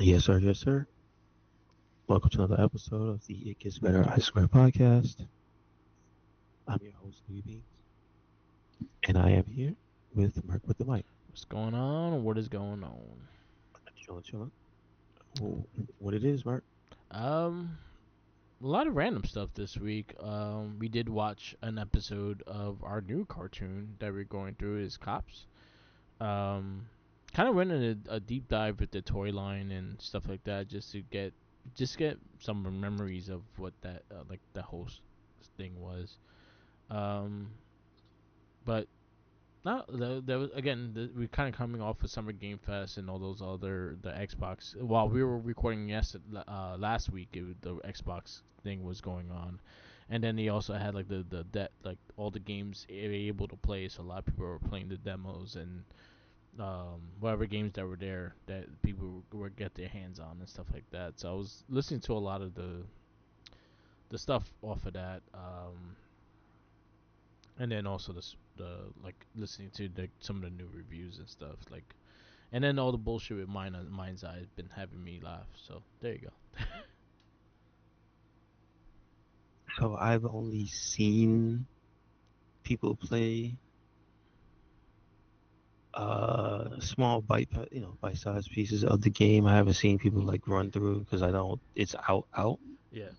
Yes, sir. Yes, sir. Welcome to another episode of the It Gets Better I Swear podcast. I'm your host, Louis Beans, and I am here with Mark with the mic. What's going on? What is going on? Chilling, chilling. What it is, Mark? Um, a lot of random stuff this week. We did watch an episode of our new cartoon that we're going through is Cops. Um, kind of went in a deep dive with the toy line and stuff like that, just get some memories of what that like the whole thing was. Um, but No, there was again. We're kind of coming off of Summer Game Fest and all those other the Xbox. While we were recording last week, the Xbox thing was going on, and then they also had like like all the games they were able to play. So a lot of people were playing the demos and whatever games that were there that people were get their hands on and stuff like that. So I was listening to a lot of the stuff off of that. And then also the like listening to some of the new reviews and stuff like, and then all the bullshit with Mind's Eye has been having me laugh. So there you go. So I've only seen people play small bite-sized pieces of the game. I haven't seen people like run through because I don't. It's out. Yeah.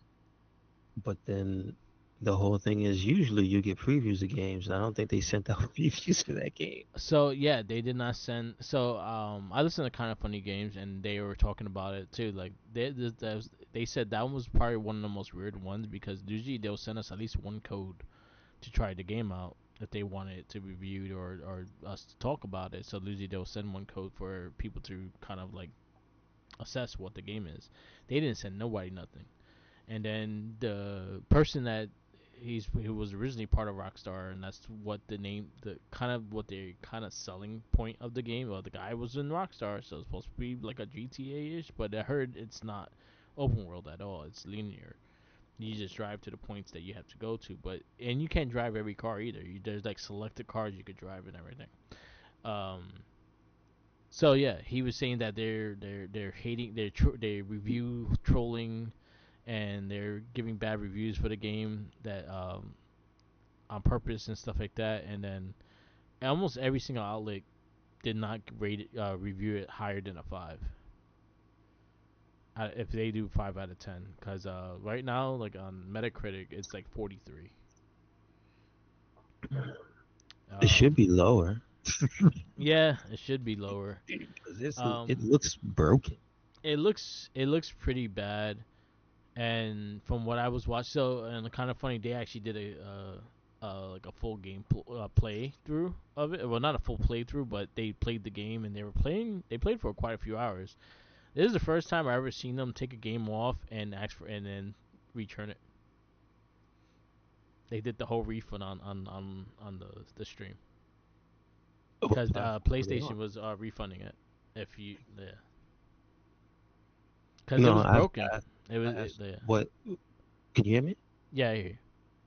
But then the whole thing is usually you get previews of games, and I don't think they sent out previews for that game. So yeah, they did not send. So I listened to Kind of Funny Games, and they were talking about it too. Like they said that one was probably one of the most weird ones because usually they'll send us at least one code to try the game out if they wanted it to be reviewed or us to talk about it. So usually they'll send one code for people to kind of like assess what the game is. They didn't send nobody nothing. And then the person that he was originally part of Rockstar, and that's what the name, the kind of what the kind of selling point of the game. Well, the guy was in Rockstar, so it's supposed to be like a GTA ish, but I heard it's not open world at all. It's linear. You just drive to the points that you have to go to, but and you can't drive every car either. There's like selected cars you could drive and everything. Um, so yeah, he was saying that they're hating they review trolling and they're giving bad reviews for the game that on purpose and stuff like that. And then almost every single outlet did not rate it, review it higher than a five. If they do 5 out of 10, because right now like on Metacritic it's like 43. It should Um, be lower. yeah, it should be lower. Because it Um, looks broken. it looks pretty bad. And from what I was watching, so and kind of funny, they actually did like a full game playthrough of it. Well, not a full playthrough, but they played the game and they were playing. They played for quite a few hours. This is the first time I ever seen them take a game off and ask for and then return it. They did the whole refund on the stream What because platform were they PlayStation on? was refunding it if you yeah because it No, was broken. I, It I was asked yeah what. Can you hear me? yeah. I hear you.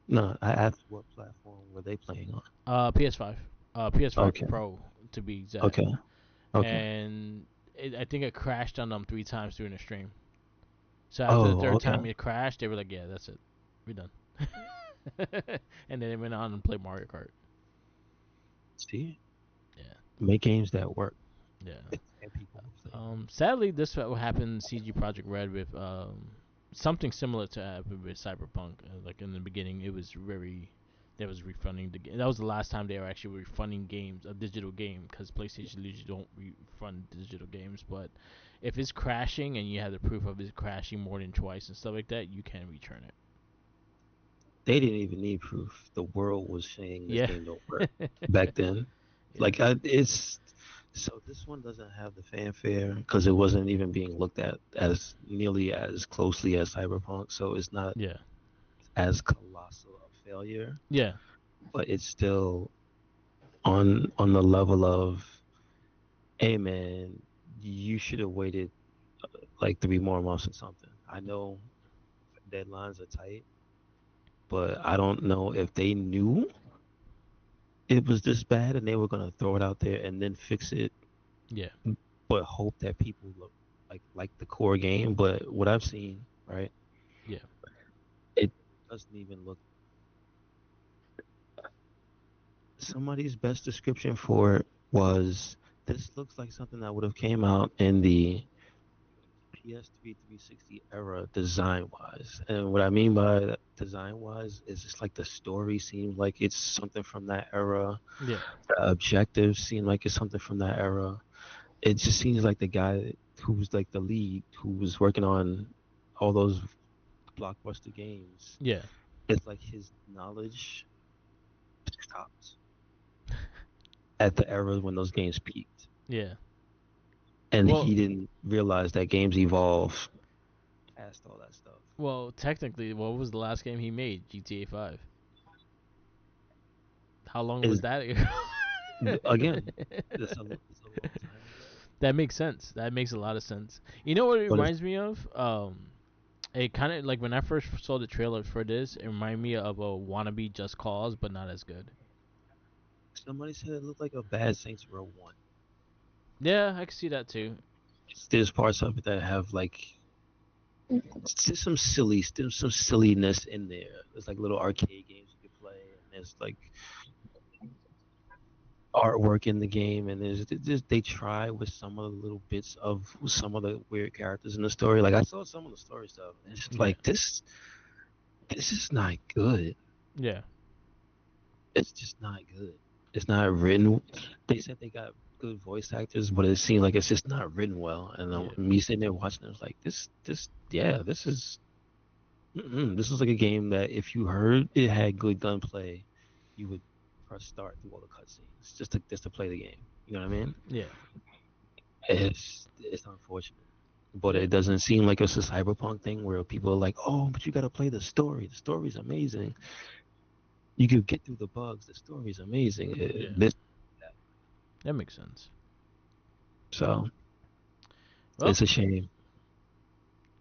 No, I asked what platform were they playing on? PS5, PS5 Okay, Pro to be exact. okay, okay. And I think it crashed on them 3 times during the stream. So after the Oh, third okay. time it crashed, they were like, "Yeah, that's it, we're done." And then they went on and played Mario Kart. See, Yeah, make games that work yeah. and people will play them. Sadly, this what happened in CG Project Red with something similar to happen with Cyberpunk. Like in the beginning, it was very. That was refunding the game. That was the last time they were actually refunding games, a digital game, because PlayStation usually don't refund digital games. But if it's crashing and you have the proof of it crashing more than twice and stuff like that, you can return it. They didn't even need proof. The world was saying this Yeah. game don't work back then. Yeah. It's so this one doesn't have the fanfare because it wasn't even being looked at as nearly as closely as Cyberpunk. So it's not Yeah. as colossal a failure, Yeah. but it's still on the level of, hey man, you should have waited like 3 more months or something. I know deadlines are tight, but I don't know if they knew it was this bad and they were gonna throw it out there and then fix it, Yeah. but hope that people look. like the core game, but what I've seen, right, Yeah. it doesn't even look. Somebody's best description for it was this looks like something that would have came out in the PS3 360 era design wise. And what I mean by that design wise is just like the story seems like it's something from that era. Yeah. The objectives seem like it's something from that era. It just seems like the guy who's like the lead who was working on all those blockbuster games. Yeah. It's like his knowledge stopped at the era when those games peaked. Yeah. And Well, he didn't realize that games evolve past all that stuff. technically, what was the last game he made? GTA 5. How long was Is that again, it's a long time ago. That makes sense. That makes a lot of sense. You know what it But it's reminds me of? It kind of like when I first saw the trailer for this, it reminded me of a wannabe Just Cause, but not as good. somebody said it looked like a bad Saints Row one. Yeah, I can see that too. There's parts of it that have like there's some silliness in there. There's like little arcade games you can play, and there's like artwork in the game, and there's they try with some of the little bits of some of the weird characters in the story. Like I saw some of the story stuff, and it's just Yeah. like this is not good. Yeah. It's just not good. It's not written. They said they got good voice actors, but it seems like it's just not written well. And Yeah. me sitting there watching, it was like, yeah, this is like a game that if you heard it had good gunplay, you would press start through all the cutscenes just to play the game. You know what I mean? Yeah. It's unfortunate, but Yeah. it doesn't seem like it's a cyberpunk thing where people are like, oh, but you got to play the story. The story's amazing. You could get through the bugs. The story's amazing. Yeah. This That makes sense. so Well, it's a shame.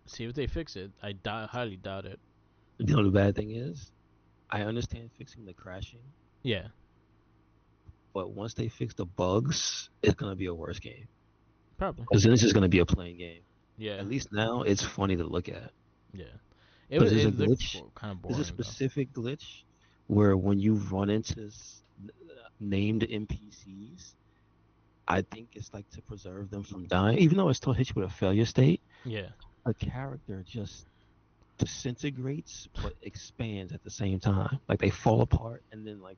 see if they fix it. Highly doubt it. You know the bad thing is, I understand fixing the crashing, Yeah. but once they fix the bugs, it's gonna be a worse game. Probably. Because then it's just gonna be a plain game. Yeah. At least now it's funny to look at. Yeah. But there's a It looked glitch. kind of There's a boring though. specific glitch where when you run into named NPCs, I think it's like to preserve them from dying, even though it still hits you with a failure state. Yeah. A character just disintegrates but expands at the same time. Like they fall apart and then like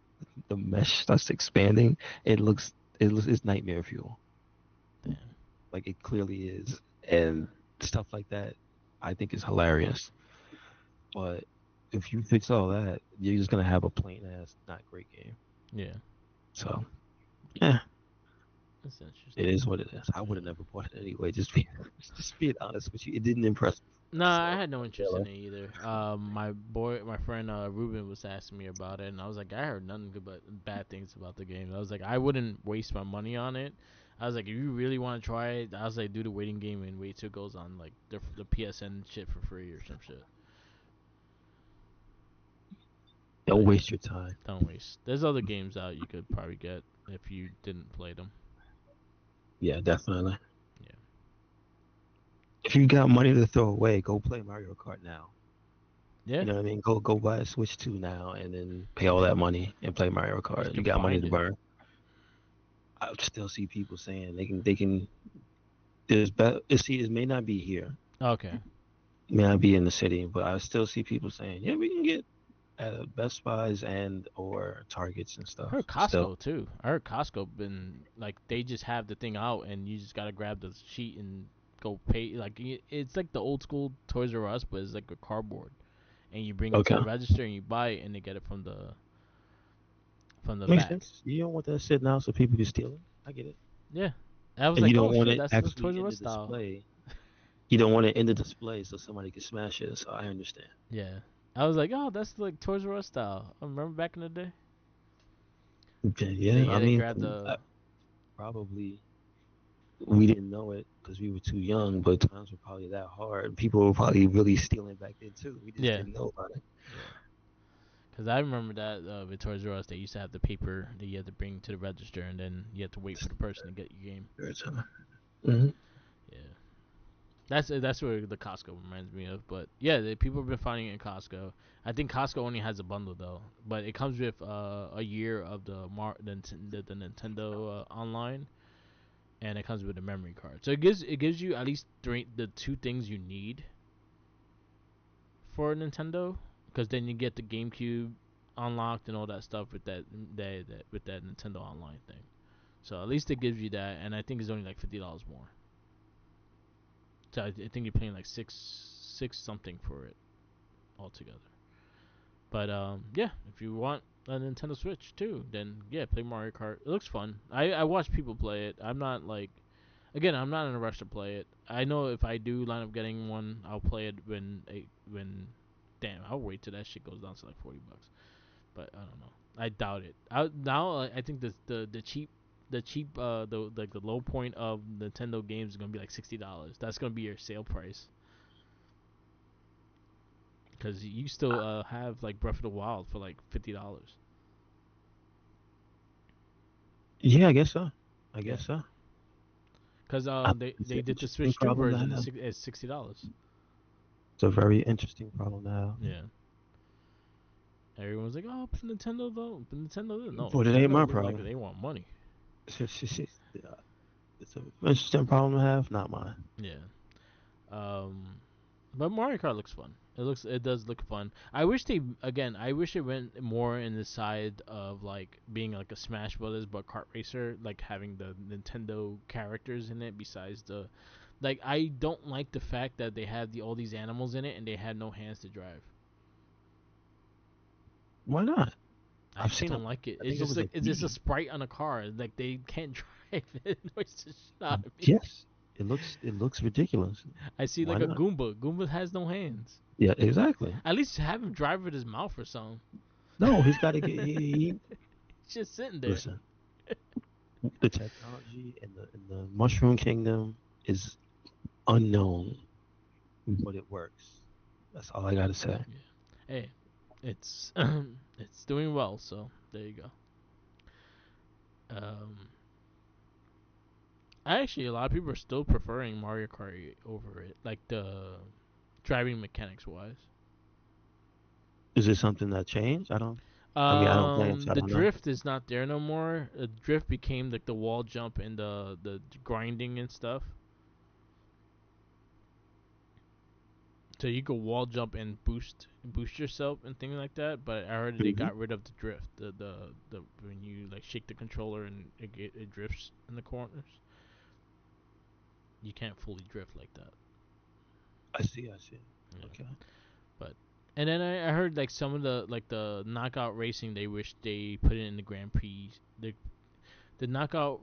the mesh starts expanding. It's nightmare fuel. Damn. Like it clearly is. And stuff like that I think is hilarious. But if you fix all that, you're just gonna have a plain ass not great game. Yeah. So yeah, That's it interesting. is what it is. I would have never bought it anyway. Just being honest with you, it didn't impress me. Nah, I So had no interest in it either. My friend Ruben was asking me about it, and I was like, I heard nothing good but bad things about the game. I was like, I wouldn't waste my money on it. I was like, if you really want to try it, I was like, do the waiting game and wait till it goes on like the PSN shit for free or some shit. don't But yeah, waste your time. don't waste. There's other games out you could probably get if you didn't play them. Yeah, definitely. Yeah. If you got money to throw away, go play Mario Kart now. Yeah. You know what I mean? Go buy a Switch 2 now and then pay all that money and play Mario You Kart. You can got money find to it. burn. I still see people saying they can there's better see it may not be here. Okay. It may not be in the city, but I still see people saying, yeah, we can get at Best Buys and or Targets and I stuff. heard Still. Costco too. I heard Costco been like they just have the thing out and you just gotta grab the sheet and go pay. Like it's like the old school Toys R Us, but it's like a cardboard, and you bring it to Okay. the register and you buy it and they get it from the Makes back. sense. You don't want that sitting out so people can steal it. I get it. Yeah, and I was And you like, don't oh want shit, it that's Toys actually R in Us the style. display. You don't want it in the display so somebody can smash it. So I understand. Yeah, I was like, oh, that's like Toys R Us style. I remember back in the day. Okay, And then yeah, you I had to mean, grab the probably we didn't know it because we were too young, but times were probably that hard. People were probably really stealing back then too. We just yeah didn't know about it. yeah. Cause I remember that with Toys R Us, they used to have the paper that you had to bring to the register, and then you had to wait for the person to get your game. Hmm. Yeah. That's where the Costco reminds me of. But yeah, people have been finding it in Costco. I think Costco only has a bundle though, but it comes with a year of the Nintendo online, and it comes with a memory card. So it gives you at least the two things you need for Nintendo, because then you get the GameCube unlocked and all that stuff with that Nintendo Online thing. So at least it gives you that, and I think it's only like $50 more. So I think you're paying like six something for it altogether. But yeah, if you want a Nintendo Switch too, then yeah, play Mario Kart. It looks fun. I watch people play it. I'm not like, again, I'm not in a rush to play it. I know if I do line up getting one, I'll play it when damn, I'll wait till that shit goes down to like $40. But I don't know. I doubt it. I think the low point of Nintendo games is gonna be like $60. That's gonna be your sale price. Because you still have like Breath of the Wild for like $50. Yeah, I guess so. I Yeah. guess so. Because It's they an did the interesting Switch 2 problem to version have. at $60. It's a very interesting problem to have. Yeah. Everyone's like, oh, but Nintendo though. But Nintendo though. No, But it ain't Nintendo my look like problem. they want money. Yeah, it's an interesting problem to have, not mine. Yeah. Um, but Mario Kart looks fun. It does look fun. I wish it went more in the side of like being like a Smash Brothers but kart racer, like having the Nintendo characters in it besides the, like I don't like the fact that they have all these animals in it and they had no hands to drive. Why not? I I've seen kind of them. like it. I It's think it just was a like it's just a Wii. sprite on a car. Like they can't drive. It annoys the shit out of me. Yes, it looks ridiculous. I see Why like a not? Goomba. Goomba has no hands. Yeah, exactly. At least have him drive with his mouth or something. No, he's got to get. He's just sitting there. Listen. The technology in the Mushroom Kingdom is unknown, but it works. That's all I gotta say. Yeah. Hey, it's it's doing well. So there you go. Um, actually, a lot of people are still preferring Mario Kart over it, like the driving mechanics wise. Is it something that changed? I don't. I mean, I don't play it, so I The don't know. drift is not there no more. The drift became like the wall jump and the grinding and stuff. So you could wall jump and boost yourself and things like that. But I heard that they Hmm. got rid of the drift. The when you like shake the controller and it drifts in the corners. You can't fully drift like that. I see. I see. Yeah. Okay. But and then I heard like some of the knockout racing they wish they put it in the Grand Prix. The knockout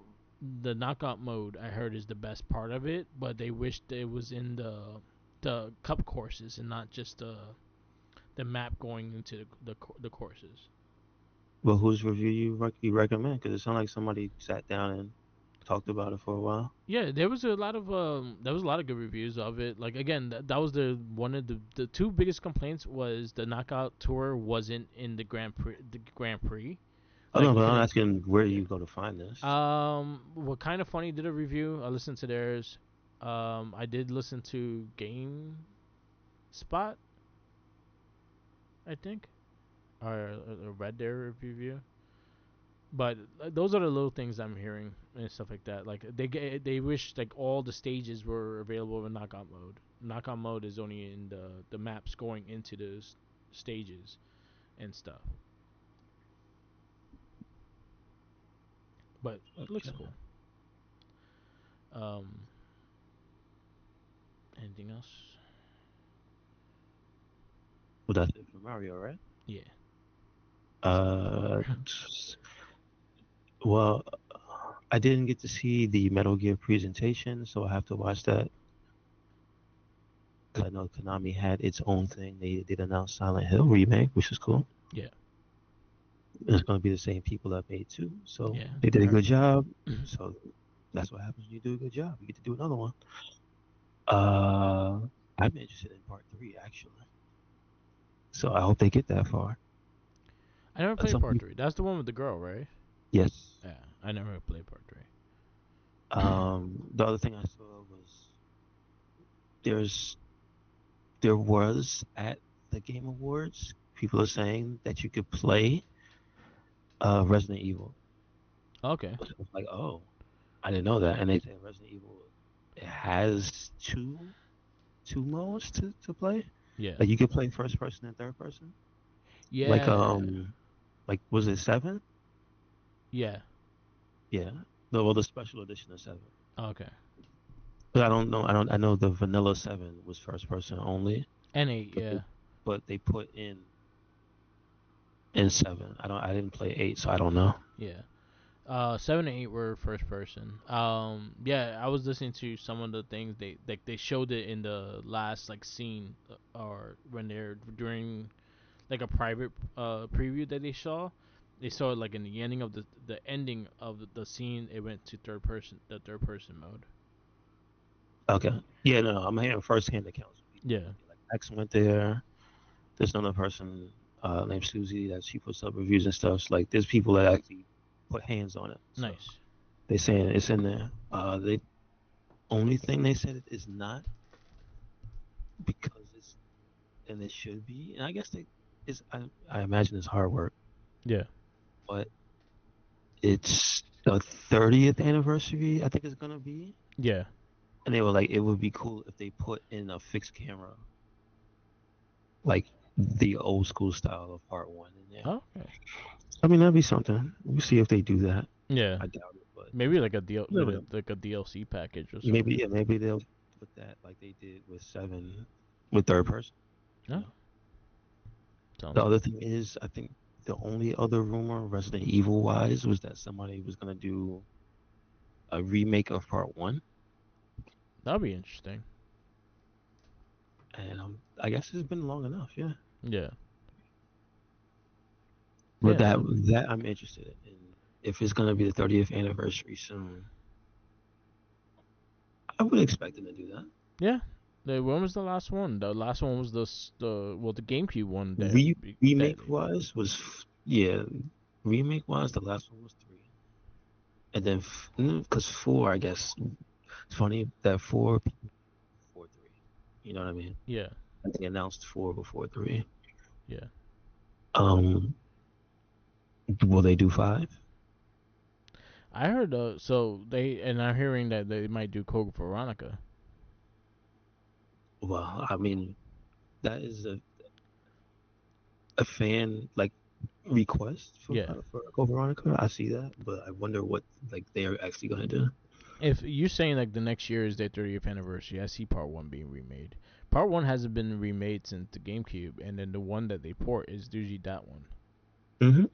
the knockout mode I heard is the best part of it, but they wished it was in the cup courses and not just the map going into the courses. Well, whose review you recommend? Because it sounds like somebody sat down and talked about it for a while. Yeah, there was a lot of good reviews of it. Like again, that was the one of the two biggest complaints was the knockout tour wasn't in the Grand Prix. I Like don't you know, but I'm couldn't. asking where Yeah. you go to find this. What kind of funny did a review? I listened to theirs. I did listen to Game Spot, I think, or read their review. But those are the little things I'm hearing and stuff like that. Like they wish like all the stages were available in knockout mode. Knockout mode is only in the maps going into those stages and stuff. But it looks Okay. cool. Um, anything else? Well, that's it for Mario, right? Yeah. Uh, well, I didn't get to see the Metal Gear presentation, so I have to watch that. 'Cause I know Konami had its own thing. They did announce Silent Hill remake, which is cool. Yeah. It's going to be the same people that made two, so Yeah. they did I a heard good that. job. So that's what happens when you do a good job. You get to do another one. Uh, I'm interested in part three actually, so I hope they get that far. I never played Some part people, three. That's the one with the girl, right? yes. Yeah. I never played part three. The other thing I saw was there was at the Game Awards, people are saying that you could play Resident Evil. Okay. So it's like, oh, I didn't know that. And they say Resident Evil, it has two modes to play. Yeah. Like you could play first person and third person. Like Yeah. like was it seven? Yeah. Yeah. No, well the special edition of seven. Okay. But I don't know. I know the vanilla seven was first person only, And 8. but Yeah. they put in seven. I didn't play eight, so I don't know. Yeah. 7 and 8 were first person. Yeah, I was listening to some of the things they showed it in the last like scene, or when they're during like a private preview that they saw. They saw it like in the ending of the ending of the scene. It went to the third person mode. Okay. Yeah, no, I'm hearing firsthand accounts of people. Yeah. Like X went there. There's another person named Susie that she puts up reviews and stuff. So, like there's people that actually put hands on it. So Nice. they saying it's in there. The only thing they said it is not because it's and it should be. And I guess they is I imagine it's hard work, Yeah. but it's the 30th anniversary. I think it's gonna be. Yeah. And they were like, it would be cool if they put in a fixed camera, like the old school style of part one in there. Okay. I mean, that'd be something. We'll see if they do that. Yeah. I doubt it, but Maybe never know. like a DLC package or Maybe something. yeah, maybe they'll put that like they did with seven, with third person. You No. know. Sounds The good. other thing is, I think the only other rumor, Resident Evil wise, was that somebody was gonna do a remake of part one, That'll be interesting. and I guess it's been long enough, yeah. Yeah. But Yeah. that I'm interested in. If it's gonna be the 30th anniversary soon, I would expect them to do that. Yeah. When was the last one? The last one was the GameCube one that Remake wise yeah, remake wise the last one was three, and then because four, I guess it's funny that four three. You know what I mean? yeah. I think they announced four before three. Yeah. Um, will they do five? I heard so they and I'm hearing that they might do Code Veronica. Well, I mean that is a fan like request Yeah. for Code Veronica. I see that, but I wonder what like they're actually gonna do. If you're saying like the next year is their 30th anniversary, I see Part One being remade. Part One hasn't been remade since the GameCube, and then the one that they port is usually that one. Mm-hmm. Mm-hmm.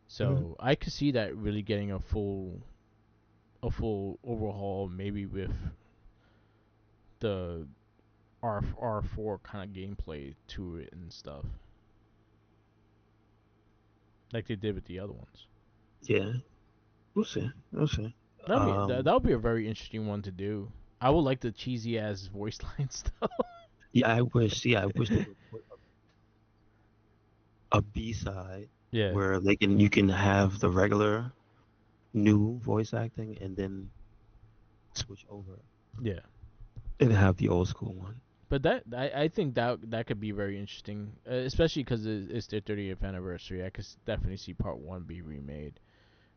So I could see that really getting a full overhaul, maybe with the R4 kind of gameplay to it and stuff, like they did with the other ones. Yeah, we'll see. We'll see. That would be a very interesting one to do. I would like the cheesy ass voice line stuff. Yeah, I wish. Yeah, I wish they would put a B side Yeah, where you can have the regular new voice acting and then switch over yeah. and have the old school one. But I think that could be very interesting, especially because it's their 30th anniversary. I could definitely see Part One be remade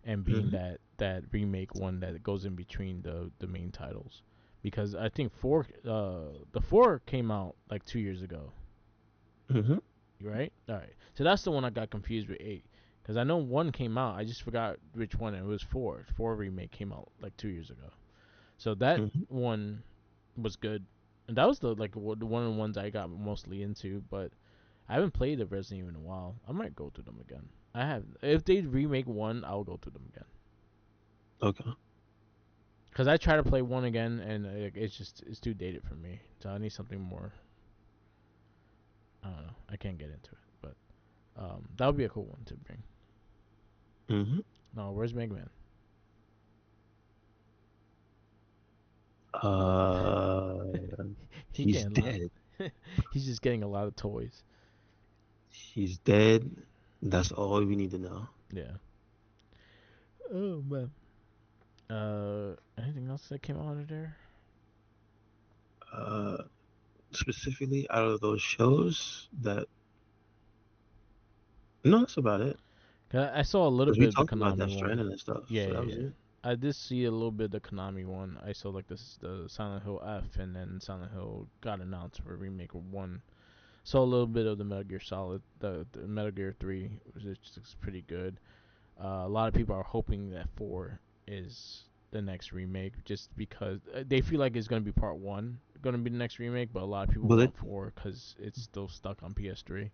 and being Mm-hmm. that remake one that goes in between the main titles, because I think the four came out like 2 years ago, Mm-hmm. right? All right, so that's the one I got confused with 8, because I know one came out. I just forgot which one. And it was four. Four remake came out like 2 years ago. So that Mm-hmm. one was good, and that was the one of the ones I got mostly into. But I haven't played the Resident Evil in a while. I might go through them again. I have. If they remake one, I'll go through them again. Okay. Cause I try to play one again, and it's too dated for me. So I need something more. I don't know. I can't get into it, but that would be a cool one to bring. Mm-hmm. No, where's Mega Man? Uh, He he's getting a lot. dead. He's just getting a lot of toys. He's dead. That's all we need to know. Yeah. Oh man. Anything else that came out of there? Uh, specifically out of those shows that no, that's about it. 'Cause I saw a little Because we bit of the talked about Konami Death one. Stranding and stuff, Yeah, so that yeah, was yeah. it. I did see a little bit of the Konami one. I saw like this the Silent Hill F, and then Silent Hill got announced for a remake of one. Saw a little bit of the Metal Gear Solid, the Metal Gear 3, which is pretty good. A lot of people are hoping that 4 is the next remake, just because they feel like it's gonna be part one, gonna be the next remake. But a lot of people Well, want 4 because it's still stuck on PS3.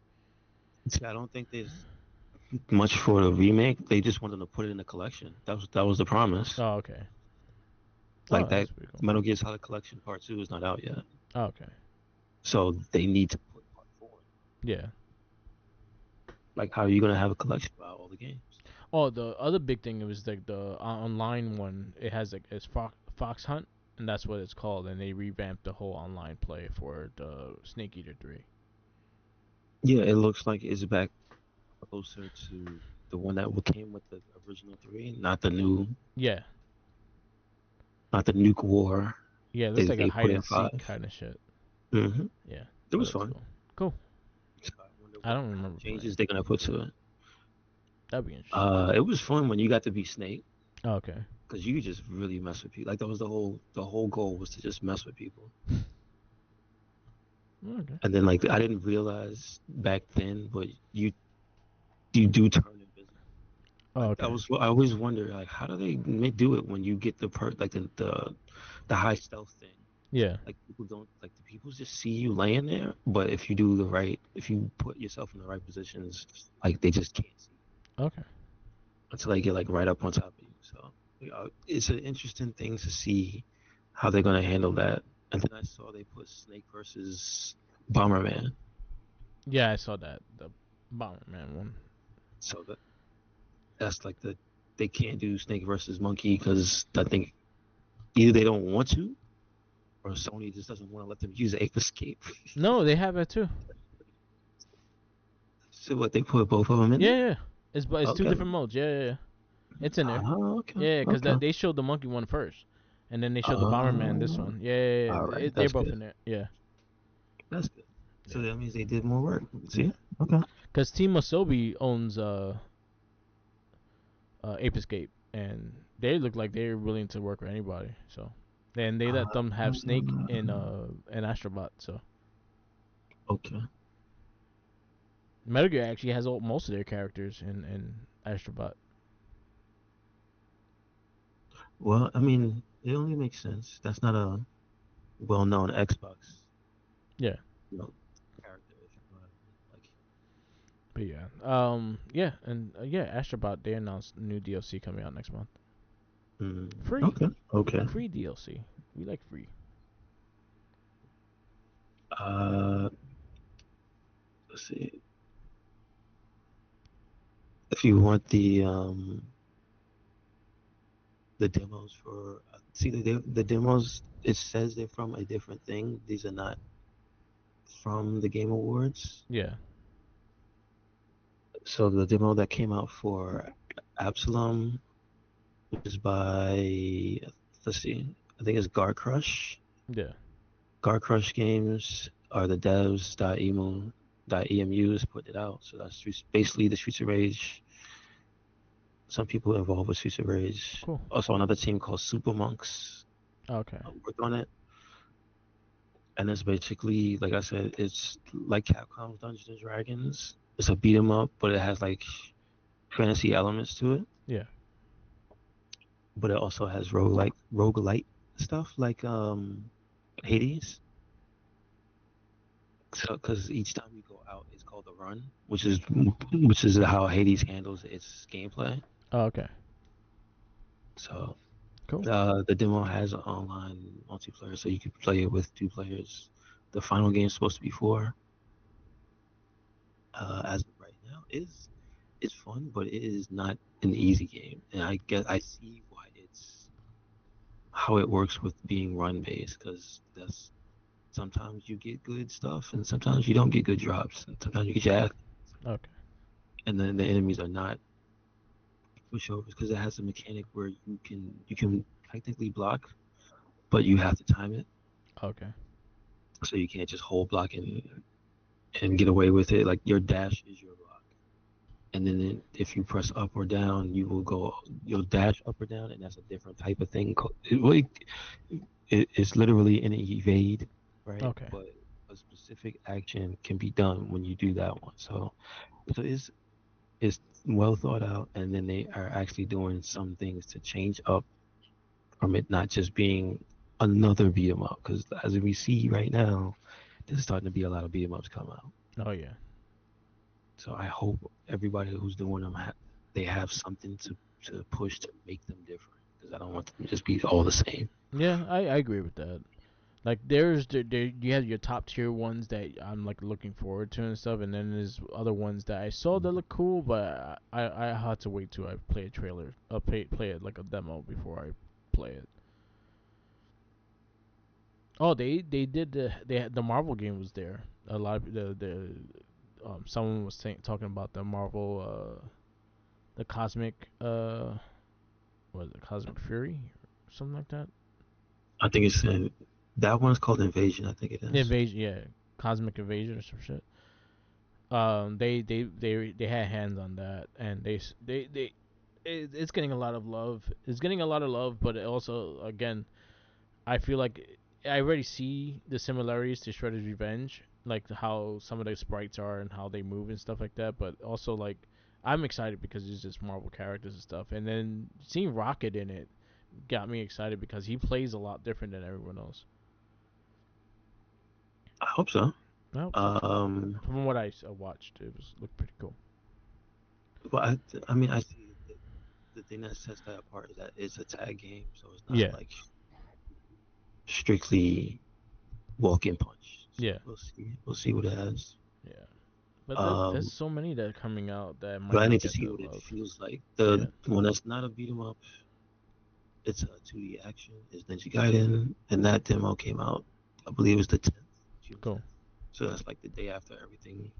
see, I don't think there's much for the remake. They just wanted to put it in the collection. That was the promise. Oh, okay. Like Oh, that that's pretty cool. Metal Gear Solid Collection Part 2 is not out yet, Oh, okay. so they need to put Part 4. Yeah. Like, how are you gonna have a collection about all the games? Oh, the other big thing was like the online one. It has like it's Fox Hunt, and that's what it's called. And they revamped the whole online play for the Snake Eater 3. Yeah, it looks like it's back closer to the one that came with the original three, Yeah, not the Nuke War yeah. It looks they like a they hide put in and seek five. kind of shit. hmm Yeah. It Oh, was that's fun. cool. Cool. So I wonder I what don't kind of remember playing changes it. they're gonna put to it. That'd be interesting. It was fun when you got to be Snake Oh, okay. because you could just really mess with people. Like that was the whole goal was to just mess with people. Okay. And then like I didn't realize back then, but you do turn invisible. Oh, Like that okay. was what I always wonder. Like how do they do it when you get like the high stealth thing? Yeah. Like people don't like the people just see you laying there, but if you put yourself in the right positions, like they just can't see Okay. until they get like right up on top of you. So it's an interesting thing to see how they're gonna handle that. And then I saw they put Snake versus Bomberman. Yeah, I saw that the Bomberman one. So that's like they can't do Snake versus Monkey because I think either they don't want to or Sony just doesn't want to let them use Ape Escape. No, they have it too. So what they put both of them in Yeah, there? yeah. It's two Okay. different modes. Yeah, yeah, yeah. It's in there. Oh, okay. Yeah, because Okay. they showed the monkey one first, and then they showed the Bomberman this Oh, one. Yeah, yeah, all yeah. right. They're That's both good. in there. Yeah, That's good. So yeah. that means they did more work. See? Okay. Because Team Asobi owns Ape Escape, and they look like they're willing to work with anybody. So, and they let them have Snake in Astrobot. So Okay. Metal Gear actually has most of their characters in Astrobot. Well, I mean, it only makes sense. That's not a well-known Xbox, Yeah, you know, character. If you know what I mean. but yeah, yeah, and yeah, Astrobot they announced new DLC coming out next month. Free, Okay. Okay. free DLC. We like free. Uh, let's see. If you want the demos for see the demos, it says they're from a different thing. These are not from the Game Awards. Yeah, So the demo that came out for Absalom was by, let's see, I think it's Gar Crush. yeah. Gar Crush Games are the devs.emu is putting it out. So that's basically the Streets of Rage. Some people involved with Streets of Rage. Cool. Also another team called Super Monks Okay. worked on it. And it's basically, like I said, it's like Capcom's Dungeons and Dragons. It's a beat 'em up, but it has like fantasy elements to it. Yeah. But it also has roguelite stuff like Hades. So because each time you go out, it's called a run, which is how Hades handles its gameplay. Oh, okay. So Cool. the demo has an online multiplayer, so you can play it with two players. The final game is supposed to be four. As of right now, it's fun, but it is not an easy game, and I guess I see why it's how it works with being run based, because that's sometimes you get good stuff, and sometimes you don't get good drops, and sometimes you get your ass, Okay. and then the enemies are not pushovers because it has a mechanic where you can technically block, but you have to time it. Okay. so you can't just hold block and get away with it. Like your dash is your block, and then if you press up or down, you'll dash up or down, and that's a different type of thing. It's literally an evade, right? Okay. But a specific action can be done when you do that one. So it's well thought out, and then they are actually doing some things to change up from it not just being another beat 'em up. Because as we see right now, there's starting to be a lot of beat 'em ups come out. Oh yeah. So I hope everybody who's doing them they have something to push to make them different. Because I don't want them to just be all the same. Yeah, I agree with that. Like there you have your top tier ones that I'm like looking forward to and stuff, and then there's other ones that I saw that look cool, but I had to wait till I play a trailer, play it like a demo before I play it. Oh, they did they had, the Marvel game was there. A lot of the someone was talking about the Marvel the Cosmic what is it, Cosmic Fury or something like that. I think it's that one's called Invasion. I think it is. Invasion, yeah, Cosmic Invasion or some shit. They had hands on that, and it's getting a lot of love. It's getting a lot of love, but it also again, I feel like I already see the similarities to Shredder's Revenge, like how some of the sprites are and how they move and stuff like that. But also like I'm excited because it's just Marvel characters and stuff, and then seeing Rocket in it got me excited because he plays a lot different than everyone else. I hope so. I hope so too. Um, From what I watched, it was looked pretty cool. but I mean, I see the thing that sets that apart is that it's a tag game, so it's not Yeah, like strictly walk in punch. So yeah, we'll see. We'll see what it has. yeah. But there's Um, so many that are coming out that but might I not need to get see that what it love. feels like. Yeah, The one that's not a beat 'em up, it's a 2D action. Is Ninja Gaiden, and that demo came out, I believe it was the 10th, June cool. 10th. So that's like the day after everything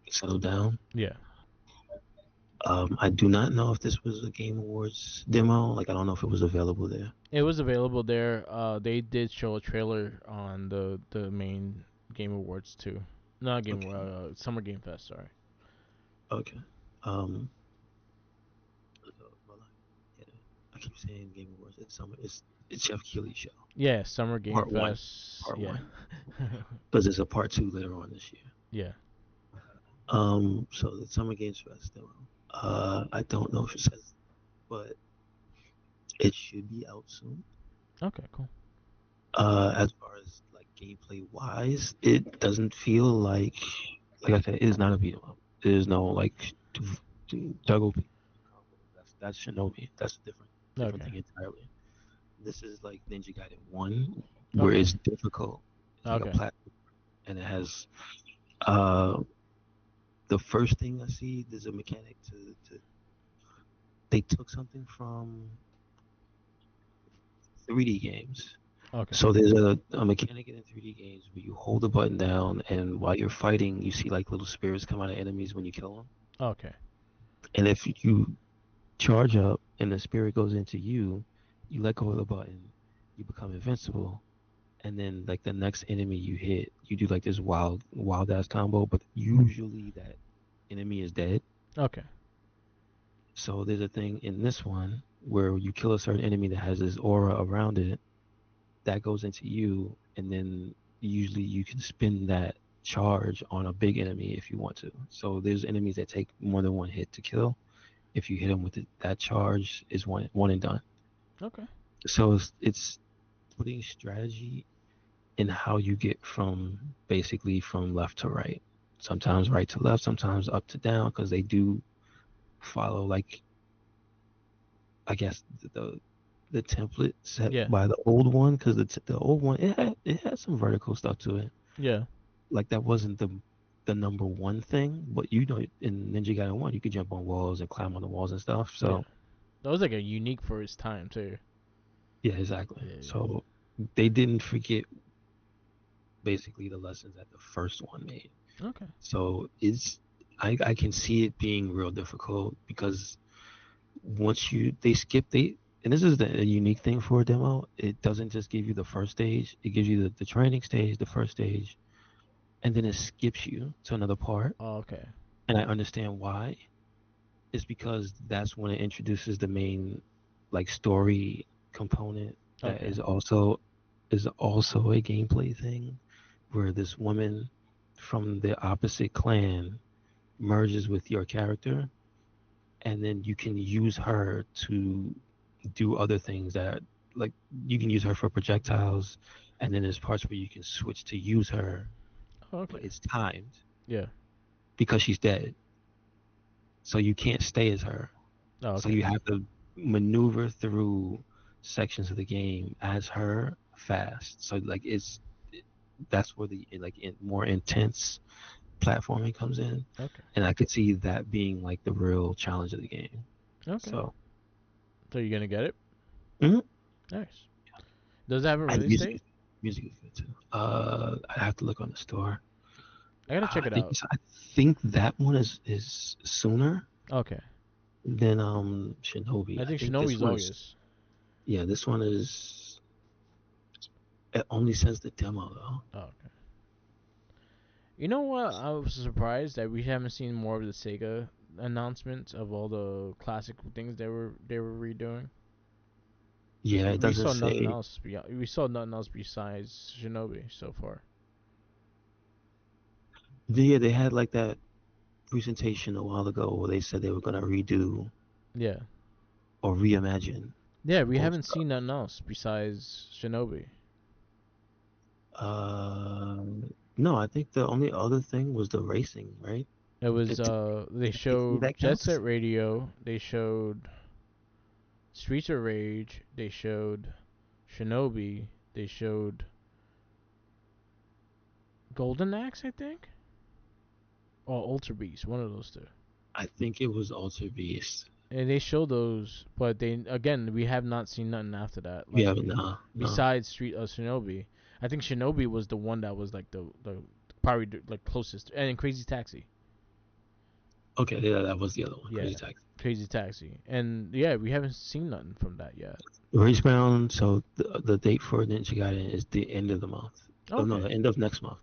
settled down. Yeah, I do not know if this was a Game Awards demo. Like I don't know if it was available there. it was available there. They did show a trailer on the main Game Awards too. Not Game Okay, Summer Game Fest. Sorry. okay. Um, well, yeah, I keep saying Game Awards. It's Jeff Keighley's show. Yeah, Summer Game Part one, Fest. part Yeah, one, because there's a part two later on this year. yeah. So the Summer Games Fest demo. I don't know if it says, but it should be out soon. Okay, cool. As far as like gameplay wise, it doesn't feel like I said, it is not a beat 'em up. There's no like juggle people. That's Shinobi. That's a different Okay, thing entirely. This is like Ninja Gaiden One, where okay, it's difficult. It's like a okay, platform, and it has uh the first thing I see. There's a mechanic to they took something from 3D games. okay, So there's a mechanic in the 3D games where you hold the button down, and while you're fighting, you see like little spirits come out of enemies when you kill them. okay, And if you charge up and the spirit goes into you, you let go of the button, you become invincible, and then like the next enemy you hit, you do like this wild ass combo, but usually that enemy is dead. okay, So there's a thing in this one where you kill a certain enemy that has this aura around it that goes into you, and then usually you can spin that charge on a big enemy if you want to. So there's enemies that take more than one hit to kill. If you hit them with that charge, is one and done. okay. So it's putting strategy in how you get from basically from left to right. Sometimes right to left, sometimes up to down, because they do follow like I guess the template set Yeah, by the old one, because the old one it had some vertical stuff to it. yeah, Like that wasn't the number one thing, but in Ninja Gaiden One you could jump on walls and climb on the walls and stuff. yeah. So That was like a unique for its time too. yeah, exactly. Yeah, So they didn't forget basically the lessons that the first one made. yeah. Okay. So I can see it being real difficult because once you they skip and this is the unique thing for a demo. It doesn't just give you the first stage. It gives you the training stage, the first stage, and then it skips you to another part. Oh, okay. And I understand why. It's because that's when it introduces the main like story component that Okay. is also a gameplay thing where this woman from the opposite clan merges with your character, and then you can use her to do other things that like you can use her for projectiles, and then there's parts where you can switch to use her, Okay. but it's timed Yeah. because she's dead, so you can't stay as her. Oh, So okay. you have to maneuver through sections of the game as her fast. So like that's where the more intense platforming comes in, Okay. and I could see that being like the real challenge of the game. Okay. So So you're gonna get it? mhm. Nice. Does it have a And release date? music is good too. I have to look on the store. I gotta check it out. I think that one is sooner Okay. than Shinobi. I I think think this Shinobi's one is August. yeah, this one is it only says the demo though. Oh, okay. You know what? I was surprised that we haven't seen more of the Sega announcements of all the classic things they were redoing. Yeah, it We doesn't saw nothing say. else. We saw nothing else besides Shinobi so far. Yeah, they had like that presentation a while ago where they said they were gonna redo Yeah. or reimagine Yeah, we both haven't stuff. seen nothing else besides Shinobi. No, I think the only other thing was the racing, right? It was It, they I think showed that Jet counts. Set Radio, they showed Streets of Rage, they showed Shinobi, they showed Golden Axe, I think, or Ultra Beast, one of those two. I think it was Alter Beast. And they show those, but they again we have not seen nothing after that. We Like haven't, no. besides Street Shinobi, I think Shinobi was the one that was like the probably like closest, and Crazy Taxi. Okay, yeah, that was the other one, Yeah, Crazy Taxi. Crazy Taxi, and yeah, we haven't seen nothing from that yet. Racebound, so the date for Ninja Gaiden is the end of the month. Oh no, Okay, the end of next month,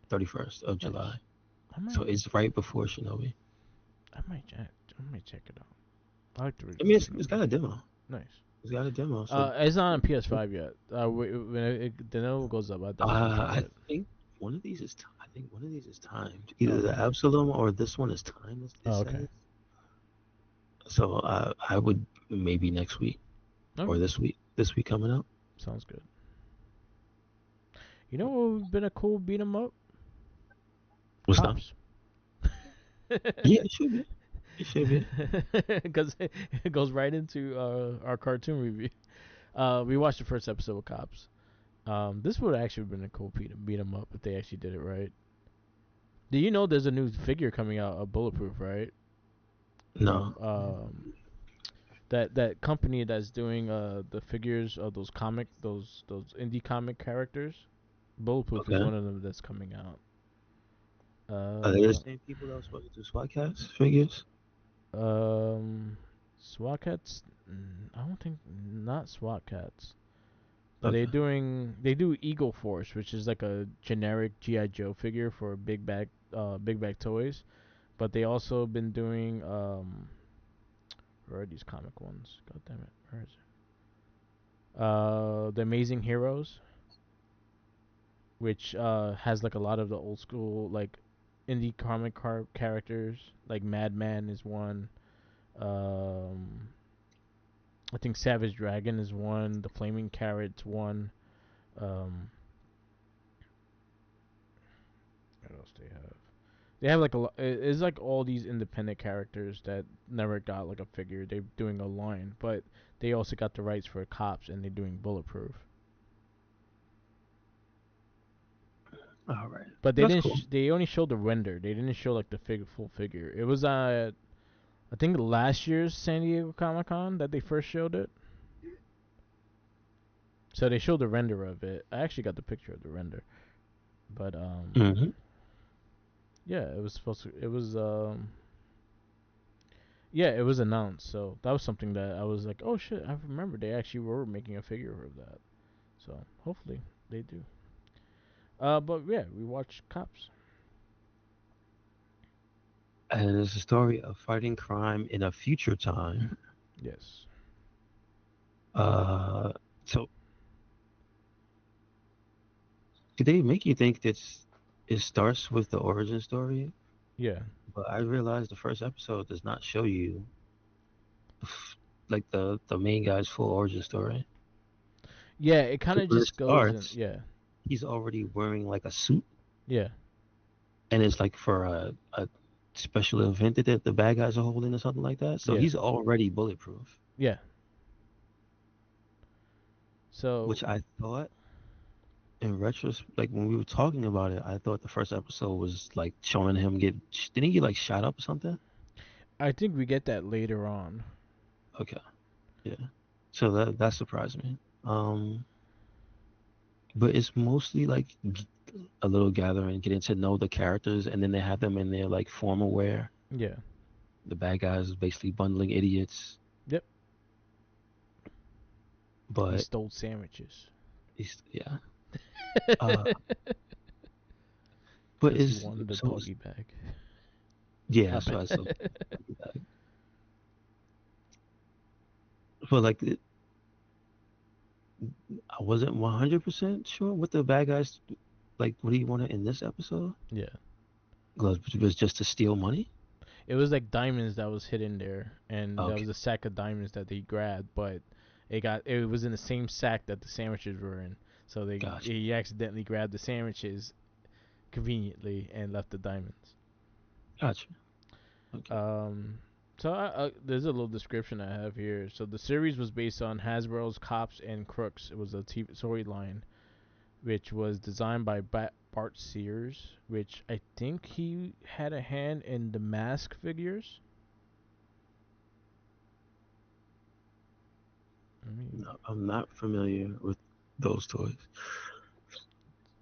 31st of nice. July. I So might, it's right before Shinobi. I might check it out. I like the I original mean, it's Shinobi. got a demo. Nice. It's got a demo, so It's not on PS5 yet. When the demo goes up, I'll definitely try I it. think one of these is I think one of these is timed. Either the Okay. Absalom or this one is timed. It Oh, okay. says. So I would maybe next week or Okay. this week. This week coming up. Sounds good. You know what would have been a cool beat 'em up? What's that? Cops. Yeah, it should be. It should be. Because it goes right into our cartoon review. We watched the first episode of Cops. This would actually have been a cool beat 'em up if they actually did it right. Do you know there's a new figure coming out of Bulletproof, right? No. From that company that's doing the figures of those indie comic characters. Bulletproof is Okay. one of them that's coming out. Are they the Uh, same people that were supposed to do SWAT cats figures? um, SWAT Cats. I don't think not SWAT Cats, but Okay. they do Eagle Force, which is like a generic GI Joe figure for Big Bag Toys. But they also been doing where are these comic ones? God damn it, where is it? The Amazing Heroes, which has like a lot of the old school like indie comic characters. Like Madman is one. Um, I think Savage Dragon is one. The Flaming Carrot's one. Um, what else do they have? They have like a lot. It's like all these independent characters that never got like a figure. They're doing a line, but they also got the rights for Cops, and they're doing Bulletproof. All right. But they That's didn't. cool. They only showed the render. They didn't show like the full figure. It was I think last year's San Diego Comic Con that they first showed it. So they showed the render of it. I actually got the picture of the render. But Hmm. yeah, it was supposed to. It was Yeah, it was announced, so that was something that I was like, oh shit, I remember they actually were making a figure of that. So hopefully they do. But yeah, we watched Cops. And it's a story of fighting crime in a future time. Yes. Uh, so did they make you think that it starts with the origin story? Yeah. But I realized the first episode does not show you like the main guy's full origin story. Yeah, it kind 'Cause of when it just goes in. starts, Yeah. he's already wearing like a suit, Yeah. and it's like for a special event that the bad guys are holding or something like that. So Yeah. he's already bulletproof, Yeah. So which I thought in retrospect, like when we were talking about it, I thought the first episode was like showing him get, didn't he get like shot up or something? I think we get that later on. Okay, yeah. So that surprised me. Um, but it's mostly like a little gathering, getting to know the characters, and then they have them in their like formal wear. Yeah. The bad guys basically bundling idiots, Yep. He but stole sandwiches. yeah. Uh, but Because he it's wanted a so doggy bag. yeah, Stop that's what I saw. it. But like I wasn't 100% sure what the bad guys like. What do you want in this episode? Yeah. Because it was just to steal money. It was like diamonds that was hidden there, and that Okay, was a sack of diamonds that they grabbed, but it was in the same sack that the sandwiches were in. So gotcha, he accidentally grabbed the sandwiches conveniently and left the diamonds. gotcha. Okay. Um, so there's a little description I have here. So the series was based on Hasbro's Cops and Crooks. It was a TV storyline which was designed by Bart Sears, which I think he had a hand in the Mask figures. I mean, No, I'm not familiar with those toys.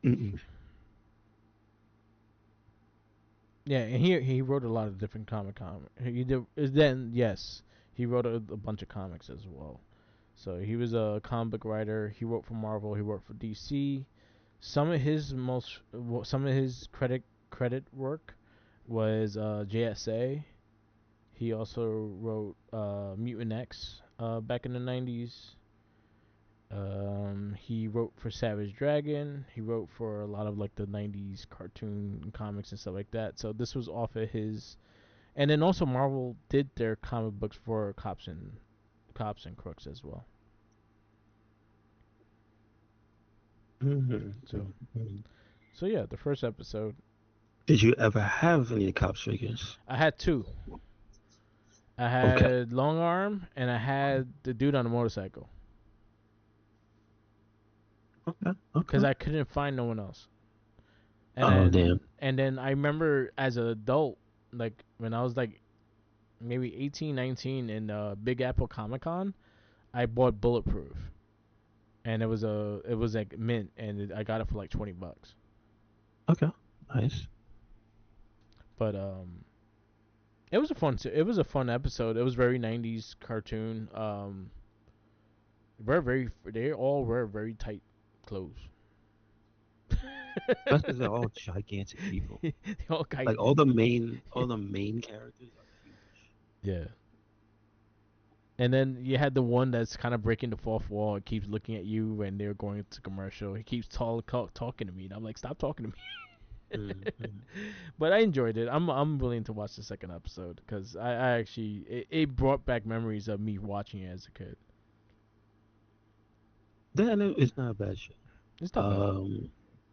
Mm-mm. yeah, and he wrote a lot of different He did then yes, he wrote a bunch of comics as well. So he was a comic book writer. He wrote for Marvel. He wrote for DC. Some of his credit work was JSA. He also wrote Mutant X back in the 90s. He wrote for Savage Dragon. He wrote for a lot of like the 90s cartoon comics and stuff like that. So this was off of his. And then also Marvel did their comic books for Cops and Crooks as well. Mm-hmm. So Mm-hmm. so yeah, the first episode Did you ever have any cops figures? I had two. I Okay. had Long Arm and I had the dude on the motorcycle Okay. because Okay. I couldn't find no one else. Oh damn. And then I remember as an adult, like when I was like maybe 18, 19 in Big Apple Comic Con, I bought Bulletproof, and it was like mint, and I got it for like $20. Okay. Nice. But it was a fun episode. It was very 90s cartoon. They all wear very tight clothes. That's because they're all gigantic people. They all Like kite. all the main characters are huge. Yeah. And then you had the one that's kind of breaking the fourth wall and keeps looking at you when they're going to commercial. He keeps talking to me, and I'm like, stop talking to Mm-hmm. me. But I enjoyed it. I'm willing to watch the second episode because I actually it brought back memories of me watching it as a kid. Then it's not a bad show. It's not bad. Um,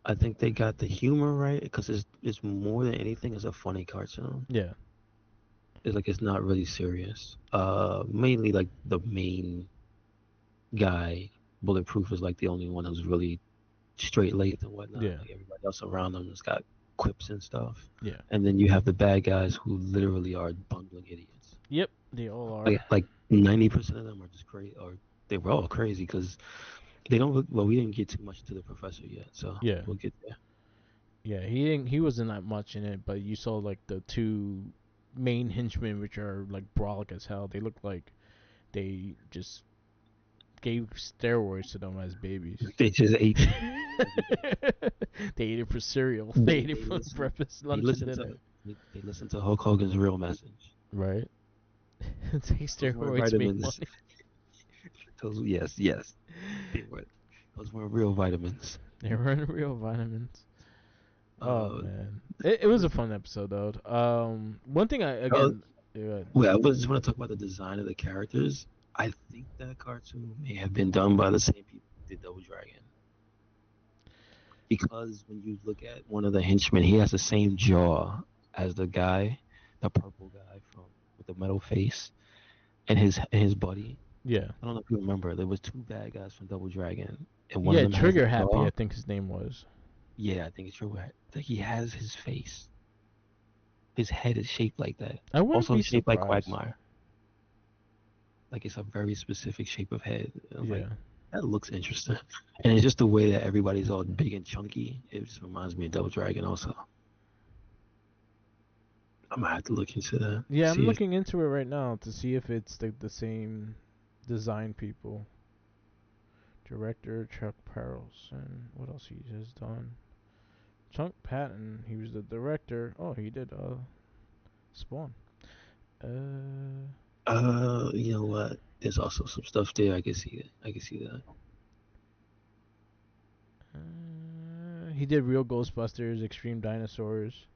I think they got the humor right because it's more than anything. It's a funny cartoon. Yeah, It's like it's not really serious. Mainly like the main guy, Bulletproof, is like the only one who's really straight laced and whatnot. yeah, Like everybody else around them has got quips and stuff. yeah. And then you have the bad guys who literally are bundling idiots. Yep, they all are. Like 90% of them are just crazy, or they were all crazy because they don't look. Well, we didn't get too much to the professor yet, so Yeah, we'll get there. yeah. He wasn't that much in it, but you saw like the two main henchmen, which are like brolic as hell. They look like they just gave steroids to them as babies. They just ate They every day. ate it for cereal. They They, ate it they for listen. breakfast, They lunch, and listen dinner. to. They listen to Hulk Hogan's real message. Right? Take Those weren't steroids, make vitamins. money. Those, yes, yes. They were. Those weren't real vitamins. They were in real vitamins. Oh Uh, man, it was a fun episode though. One thing I uh, again, yeah, well, I just want to talk about the design of the characters. I think that cartoon may have been done by the same people who did Double Dragon. Because when you look at one of the henchmen, he has the same jaw as the guy, the purple guy from with the metal face, and his buddy. yeah, I don't know if you remember. There was two bad guys from Double Dragon, and one of yeah. them has Trigger that Happy, jaw. I think his name was. Yeah, I think it's true. I think he has his face. His head is shaped like that. I wouldn't Also be shaped like surprised. Quagmire. Like it's a very specific shape of head. And I'm like, Yeah, that looks interesting. And it's just the way that everybody's all big and chunky. It just reminds me of Double Dragon also. I might have to look into that. yeah. I'm See if looking into it right now to see if it's the same design people. Director Chuck Perelson. What else he has done? Chuck Patton. He was the director. Oh, he did Spawn. Uh, you know what? There's also some stuff there. I can see it. I can see that. he did Real Ghostbusters, Extreme Dinosaurs.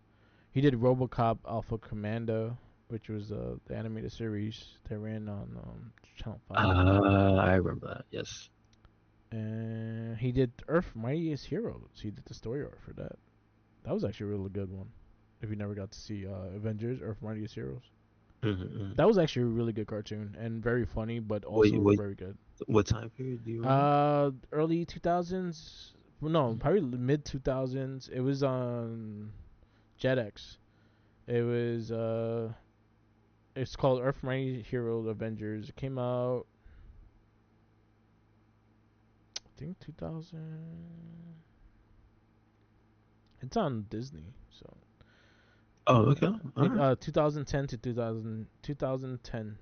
He did RoboCop Alpha Commando, which was the animated series that ran on Channel 5. I remember that. Yes. And he did Earth Mightiest Heroes. He did the story art for that. That was actually a really good one. If you never got to see Avengers, Earth Mightiest Heroes. Mm-hmm. That was actually a really good cartoon and very funny, but Wait, also wait. very good. What time period do you remember? Early 2000s. Well, no, probably mid 2000s. It was on Jetix. It was it's called Earth Mighty Heroes Avengers. It came out I think 2000. It's on Disney, so Oh, okay. All it right. 2010 to 2010.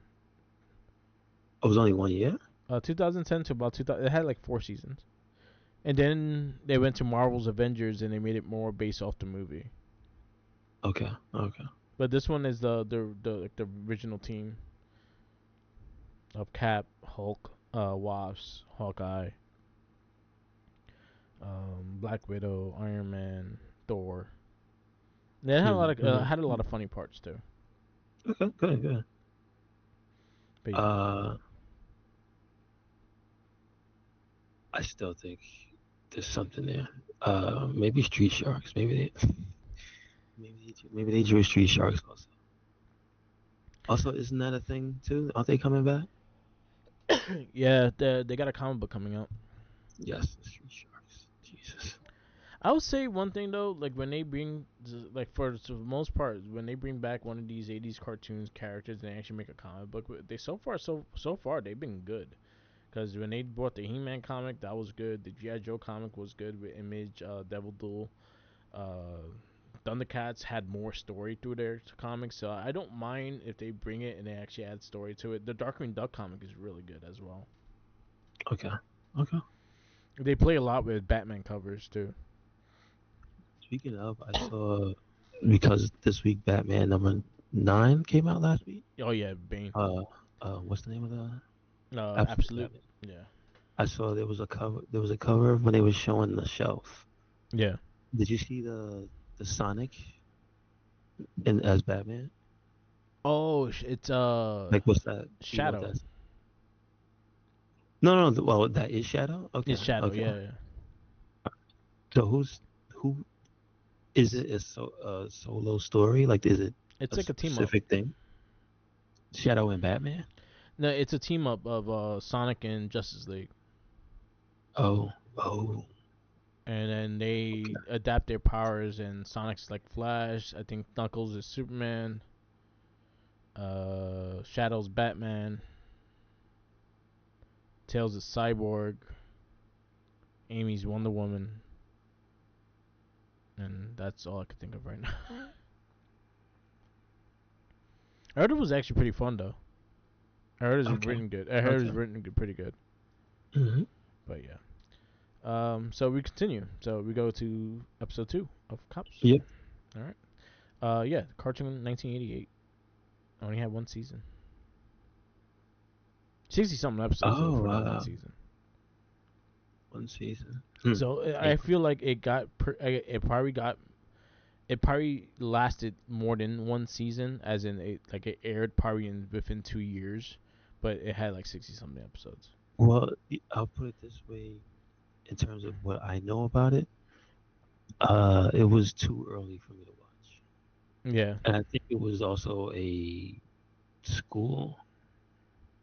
Oh, it was only 1 year? 2010 to about 2000. It had like 4 seasons. And then they went to Marvel's Avengers and they made it more based off the movie. Okay. Okay. But this one is the original team of Cap, Hulk, Wasp, Hawkeye, Black Widow, Iron Man, Thor. They had a lot of Mm-hmm. funny parts too. Okay, good, good. But yeah, Uh, I still think there's something there. Maybe Street Sharks. Maybe they drew Street Sharks also. Also, isn't that a thing too? Aren't they coming back? yeah, they got a comic book coming out. Yes, the Street Sharks. Jesus. I would say one thing though, like when they bring, like for the most part, when they bring back one of these '80s cartoons characters and they actually make a comic book, they so far they've been good. Because when they brought the He-Man comic, that was good. The G.I. Joe comic was good with Image, Devil Duel. Uh, Thundercats had more story through their comics, so I don't mind if they bring it and they actually add story to it. The Darkwing Duck comic is really good as well. Okay. Okay. They play a lot with Batman covers too. Speaking of, I saw because this week Batman number 9 came out last week. Oh yeah, Bane. Uh, what's the name of the Absolute Absolute. Batman? Yeah. I saw there was a cover. There was a cover when they were showing the shelf. Yeah. Did you see the Sonic in as Batman? Oh, it's Like, what's that? Do you know what Shadow. that's? No, no. Well, that is Shadow. Okay, It's Shadow. okay. Yeah, yeah. So who is it? A solo story? Like, is it It's a like a team up. specific thing? Shadow and Batman. No, it's a team up of Sonic and Justice League, Oh, oh. and then they Okay. adapt their powers. And Sonic's like Flash. I think Knuckles is Superman. Shadow's Batman. Tails is Cyborg. Amy's Wonder Woman. And that's all I can think of right now. I heard it was actually pretty fun though. I heard it was Okay. written good. I heard it was Okay. written good, pretty good. Hmm. But yeah. So we continue. So we go to episode 2 of Cops. Yep. All right. Yeah, cartoon 1988. Only had one season. 60 something episodes though Oh for that one wow. season. One season. So I Eight. feel like it probably lasted more than one season, as in it aired probably within 2 years, but it had like 60 something episodes. Well, I'll put it this way in terms of what I know about it. It was too early for me to watch, Yeah. and I think it was also a school.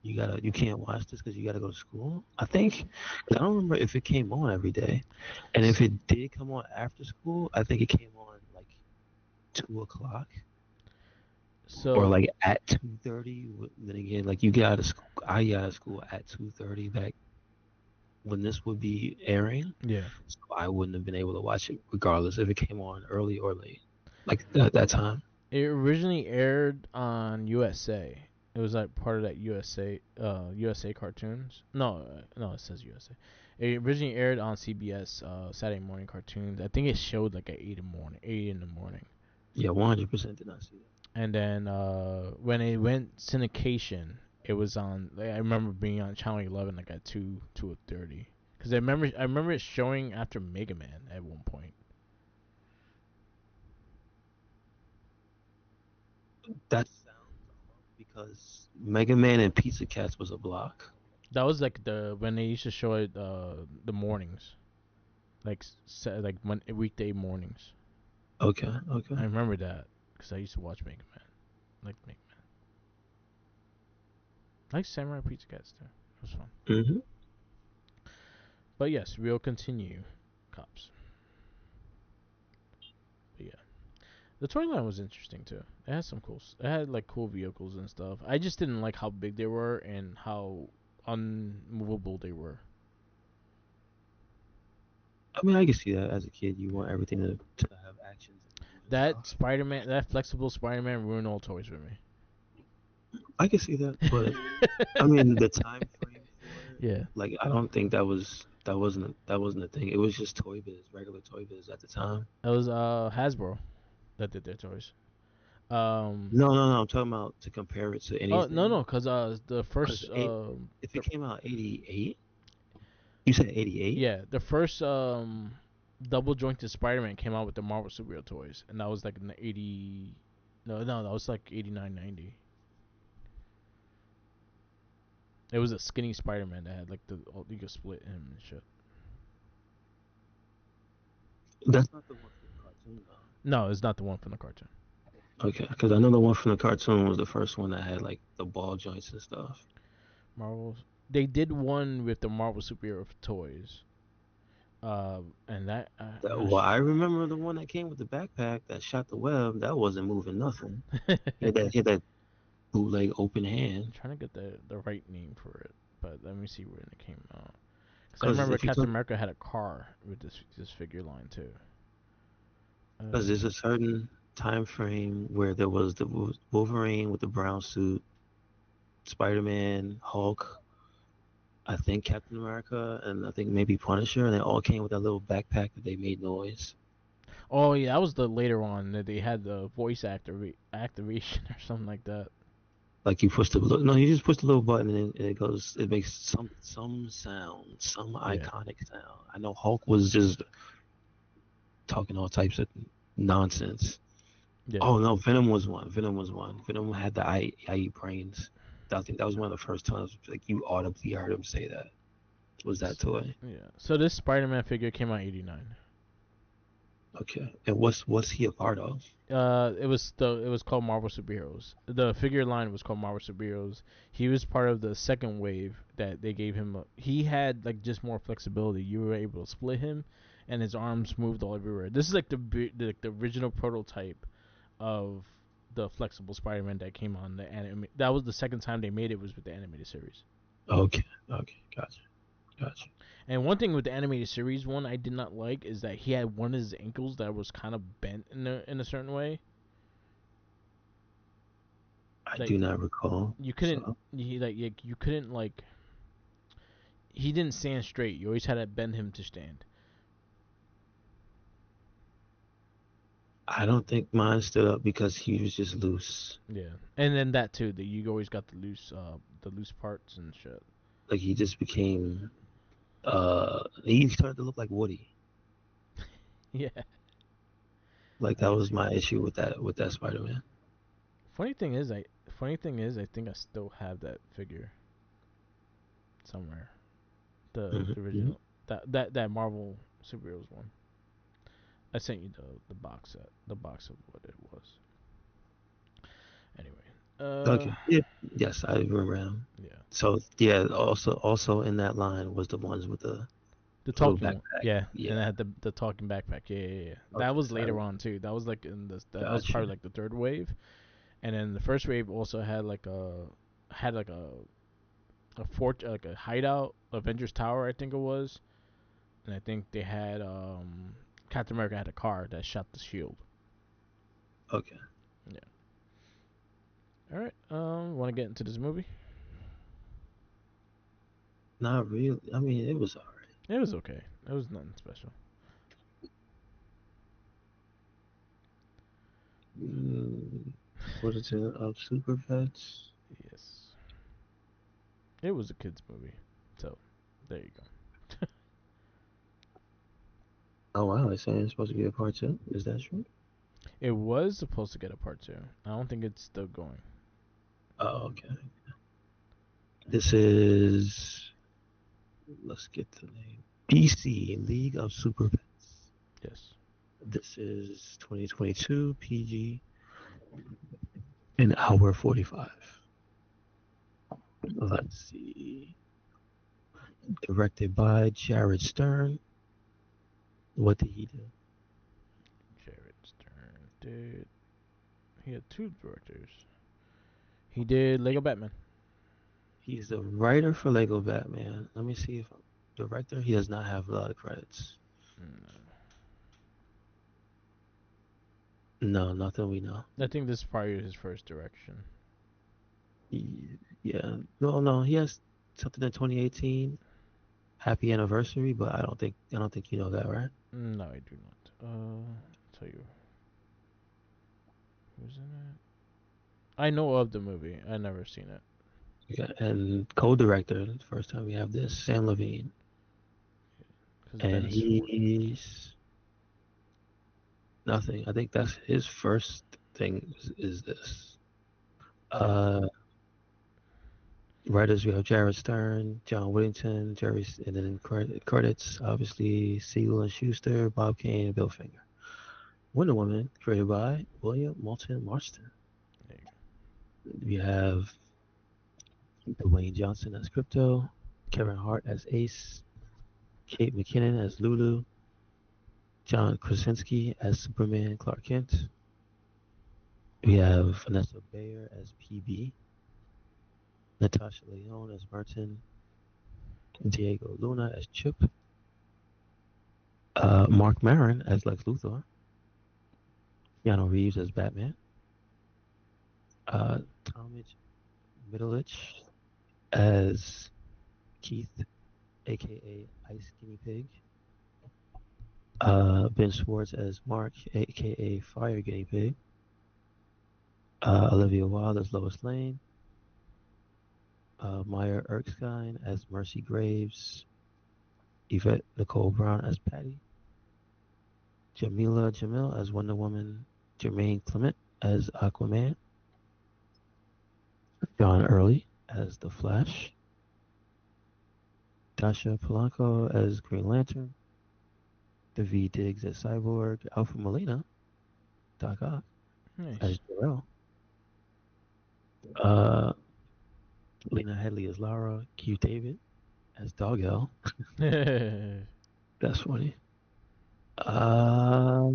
You can't watch this because you gotta go to school. I think 'cause I don't remember if it came on every day, and if it did come on after school, I think it came on like 2 o'clock or So like at 2:30. Then again, like you get out of school, I got out of school at 2:30 back when this would be airing, yeah. so I wouldn't have been able to watch it regardless if it came on early or late, like that time. It originally aired on USA. It was like part of that USA cartoons. No, it says USA. It originally aired on CBS Saturday morning cartoons. I think it showed like at 8 in the morning. Yeah, 100% did not see that. And then when it went syndication, it was on. Like, I remember being on channel 11 like at 2:30. Because I remember it showing after Mega Man at one point. That sounds off because Mega Man and Pizza Cats was a block. That was like when they used to show it the mornings, like weekday mornings. Okay, okay. I remember that because I used to watch Mega Man, like Mega Man, like Samurai Pizza Cats too. It was fun. Hmm. But yes, we'll continue. Cops. But yeah, the toy line was interesting too. It had some cool. It had like cool vehicles and stuff. I just didn't like how big they were and how unmovable they were. I mean, I can see that as a kid, you want everything to have actions and move and That stuff. Spider-Man, that flexible Spider-Man ruined all toys for me. I can see that, but I mean, the time frame for it, Yeah, like, I don't think that wasn't a thing. It was just Toy Biz, regular Toy Biz at the time. that was Hasbro that did their toys. Um, No, no, no. I'm talking about to compare it to oh no anything. no, cause the Because first if it came out 88, you said 88. yeah, the first double jointed Spider-Man came out with the Marvel superhero toys, and that was like in the 80. No, that was like 89, 90. It was a skinny Spider-Man that had like you could split him and shit. That's not the one from the cartoon, though. No, it's not the one from the cartoon. Okay, because I know the one from the cartoon was the first one that had like the ball joints and stuff. Marvel. They did one with the Marvel superhero toys. And that I'm Well, I remember the one that came with the backpack that shot the web. That wasn't moving nothing. He had that bootleg open hand. trying to get the right name for it, but let me see when it came out. Because I Because remember if you Captain took, America had a car with this figure line too. because there's a certain time frame where there was the Wolverine with the brown suit, Spider-Man, Hulk, I think Captain America, and I think maybe Punisher, and they all came with that little backpack that they made noise. Oh yeah, that was the later one that they had the voice activation or something like that. Like you push the no, you just push the little button and it goes. It makes some sound, some Yeah, iconic sound. I know Hulk was just talking all types of nonsense. yeah. Oh no, Venom was one. Venom was one. Venom had the I eat brains. I think that was one of the first times like you audibly heard him say that. Was that toy? Yeah. So this Spider-Man figure came out '89. Okay. And what's he a part of? It was called Marvel Superheroes. The figure line was called Marvel Superheroes. He was part of the second wave that they gave him. He had like just more flexibility. You were able to split him, and his arms moved all everywhere. This is like the original prototype of the flexible Spider-Man that came on the anime. That was the second time they made it, was with the animated series. Okay. Okay. Gotcha. Gotcha. And one thing with the animated series one I did not like is that he had one of his ankles that was kind of bent in a certain way. I Like do not recall. you couldn't, So you couldn't like he didn't stand straight. You always had to bend him to stand. I don't think mine stood up because he was just loose. Yeah, and then that too. That you always got the loose parts and shit. Like he just became he started to look like Woody. Yeah, Like I that can was see my that. issue with that Spider-Man. Funny thing is, I think I still have that figure somewhere. The Hmm. original that Marvel superheroes one. I sent you the box set, the box of what it was. Anyway, Okay. Yeah. Yes, I remember him. yeah, So yeah, also in that line was the ones with the the little talking one, backpack. yeah, and I Yeah. had the talking backpack, yeah, yeah, yeah. That Okay. was So I later on too. That was like in the that was gotcha. probably like the third wave, and then the first wave also had like a fort like a hideout, Avengers Tower, I think it was, and I think they had Captain America had a car that shot the shield. Okay. Yeah. All right. Want to get into this movie? Not really. I mean, it was alright. It was okay. It was nothing special. Mm, what is it? Super Pets. Yes. It was a kids movie. So, there you go. Oh wow, they're saying it's supposed to be a part two. Is that true? It was supposed to get a part 2. I don't think it's still going. Oh, okay. This is, let's get the name. DC League of Super Pets. Yes. This is 2022 PG, an hour 45. Let's see. Directed by Jared Stern. What did he do? Jared Stern did. He had 2 directors. He did Lego Batman. He's the writer for Lego Batman. Let me see if I'm director. He does not have a lot of credits. Mm. No, nothing we know. I think this is probably his first direction. Yeah. No, no, he has something in 2018. Happy anniversary, but I don't think you know that, right? No, I do not. Tell you who's in it. I know of the movie. I never seen it. Yeah, and co-director. First time we have this, Sam Levine, Cause and Ben's for he's nothing. I think that's his first thing is this. Uh, Writers we have Jared Stern, John Whittington, and then credits obviously Siegel and Schuster, Bob Kane, and Bill Finger. Wonder Woman created by William Moulton Marston. there you We have Dwayne Johnson as Crypto, Kevin Hart as Ace, Kate McKinnon as Lulu, John Krasinski as Superman Clark Kent. We have Vanessa Bayer as PB, Natasha Lyonne as Merton, Diego Luna as Chip, Mark Maron as Lex Luthor, Keanu Reeves as Batman, Talmadge Middleditch as Keith, aka Ice Guinea Pig, Ben Schwartz as Mark, aka Fire Guinea Pig, Olivia Wilde as Lois Lane, Maya Erskine as Mercy Graves, Yvette Nicole Brown as Patty, Jamila Jamil as Wonder Woman, Jermaine Clement as Aquaman, John Early as The Flash, Dasha Polanco as Green Lantern, David Diggs as Cyborg, Alpha Molina, Doc Ock go. as Nice. Jor-El, uh, Lena Headley as Lara, Q David as Doggle. That's funny. I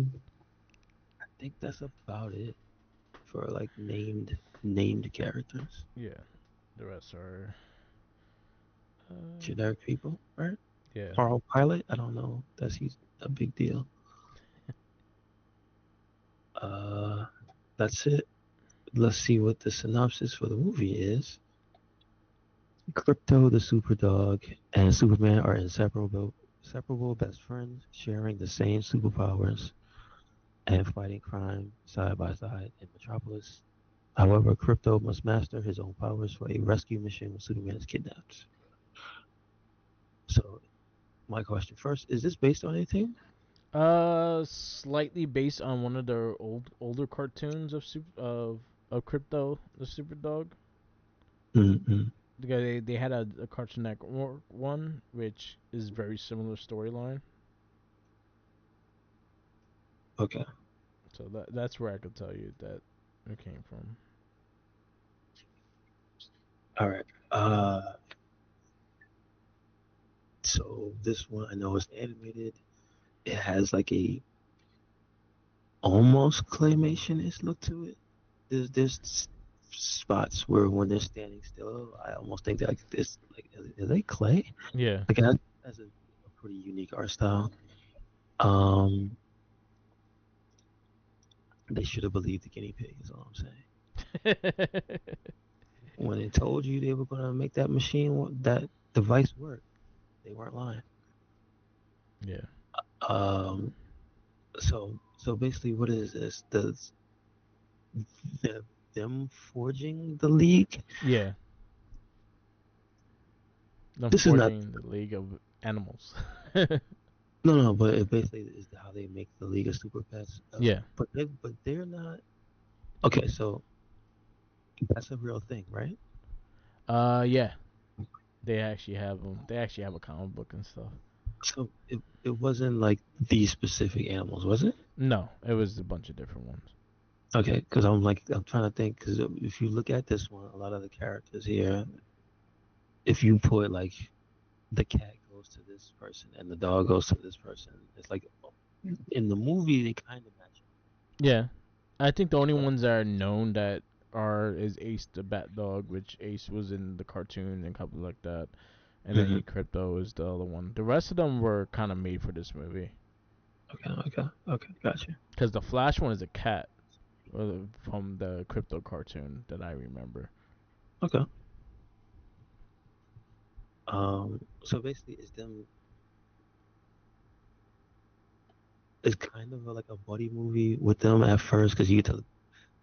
think that's about it for like named characters, Yeah. The rest are. Uh, generic people, right? yeah. Carl Pilot, I don't know. He's a big deal. Uh, that's it. let's see what the synopsis for the movie is. Crypto, the Superdog, and Superman are inseparable best friends, sharing the same superpowers and fighting crime side by side in Metropolis. However, Crypto must master his own powers for a rescue mission when Superman is kidnapped. So, my question first: is this based on anything? Slightly based on one of their older cartoons of Crypto the Super Dog. Mm-hmm. Because they had a Cartoon Network one, which is very similar storyline. Okay. So that's where I could tell you that it came from. All right. So this one I know is animated. It has like a almost claymation-ish look to it. There's spots where when they're standing still, I almost think that like this like are they clay? Yeah. Like that's a pretty unique art style. Um, they should have believed the guinea pig. Is all I'm saying. When they told you they were gonna make that that device work, they weren't lying. yeah. Um, so basically, what is this? The them forging the league? Yeah. Them This is not forging the League of Animals. no, but it basically is how they make the League of Super Pets. yeah. But they're not okay. So that's a real thing, right? Yeah. They actually have them. They actually have a comic book and stuff. So it wasn't like these specific animals, was it? No, it was a bunch of different ones. Okay, because I'm trying to think because if you look at this one, a lot of the characters here, if you put like the cat goes to this person and the dog goes to this person, it's like in the movie they kind of match. Yeah. I think the only ones that are known that are is Ace the Bat Dog, which Ace was in the cartoon and a couple like that, and Mm-hmm. then Crypto is the other one. The rest of them were kind of made for this movie. Okay, gotcha. Because the Flash one is a cat from the Crypto cartoon that I remember. Okay. So basically, it's kind of like a buddy movie with them at first because you tell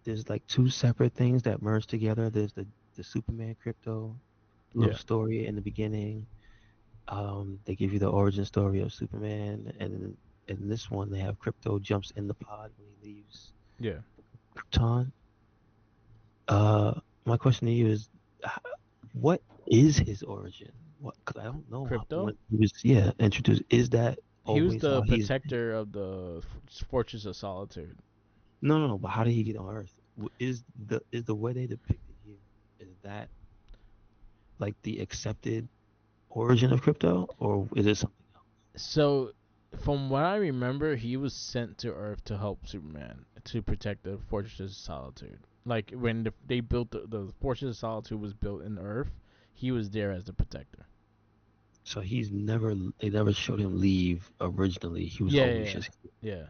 there's like two separate things that merge together. There's the Superman crypto little Yeah. story in the beginning. They give you the origin story of Superman, and in this one they have crypto jumps in the pod when he leaves Yeah. Krypton. My question to you is, what is his origin? What? Because I don't know how, Crypto? when he was introduced. Is that He was always the how he's? protector of the Fortress of Solitude. No. But how did he get on Earth? Is the way they depicted here? Is that like the accepted origin of crypto, or is it something else? So, from what I remember, he was sent to Earth to help Superman to protect the Fortress of Solitude. Like when they built the Fortress of Solitude was built in Earth, he was there as the protector. So they never showed him leave originally. He was Yeah, always yeah, just yeah.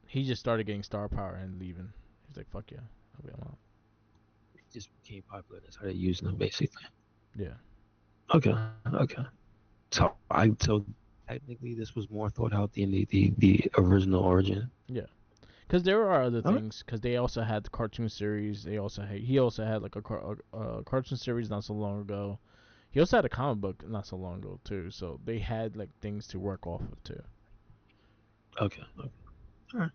He just started getting star power and leaving. He's like, "Fuck yeah, I'll be alone." he just became popular. That's how they used him basically. Yeah. Okay, okay. So technically this was more thought out than the original origin. Yeah. Because there are other All right. things. Because they also had the cartoon series. He also had like a cartoon series not so long ago. He also had a comic book not so long ago too. So they had like things to work off of too. Okay. All right.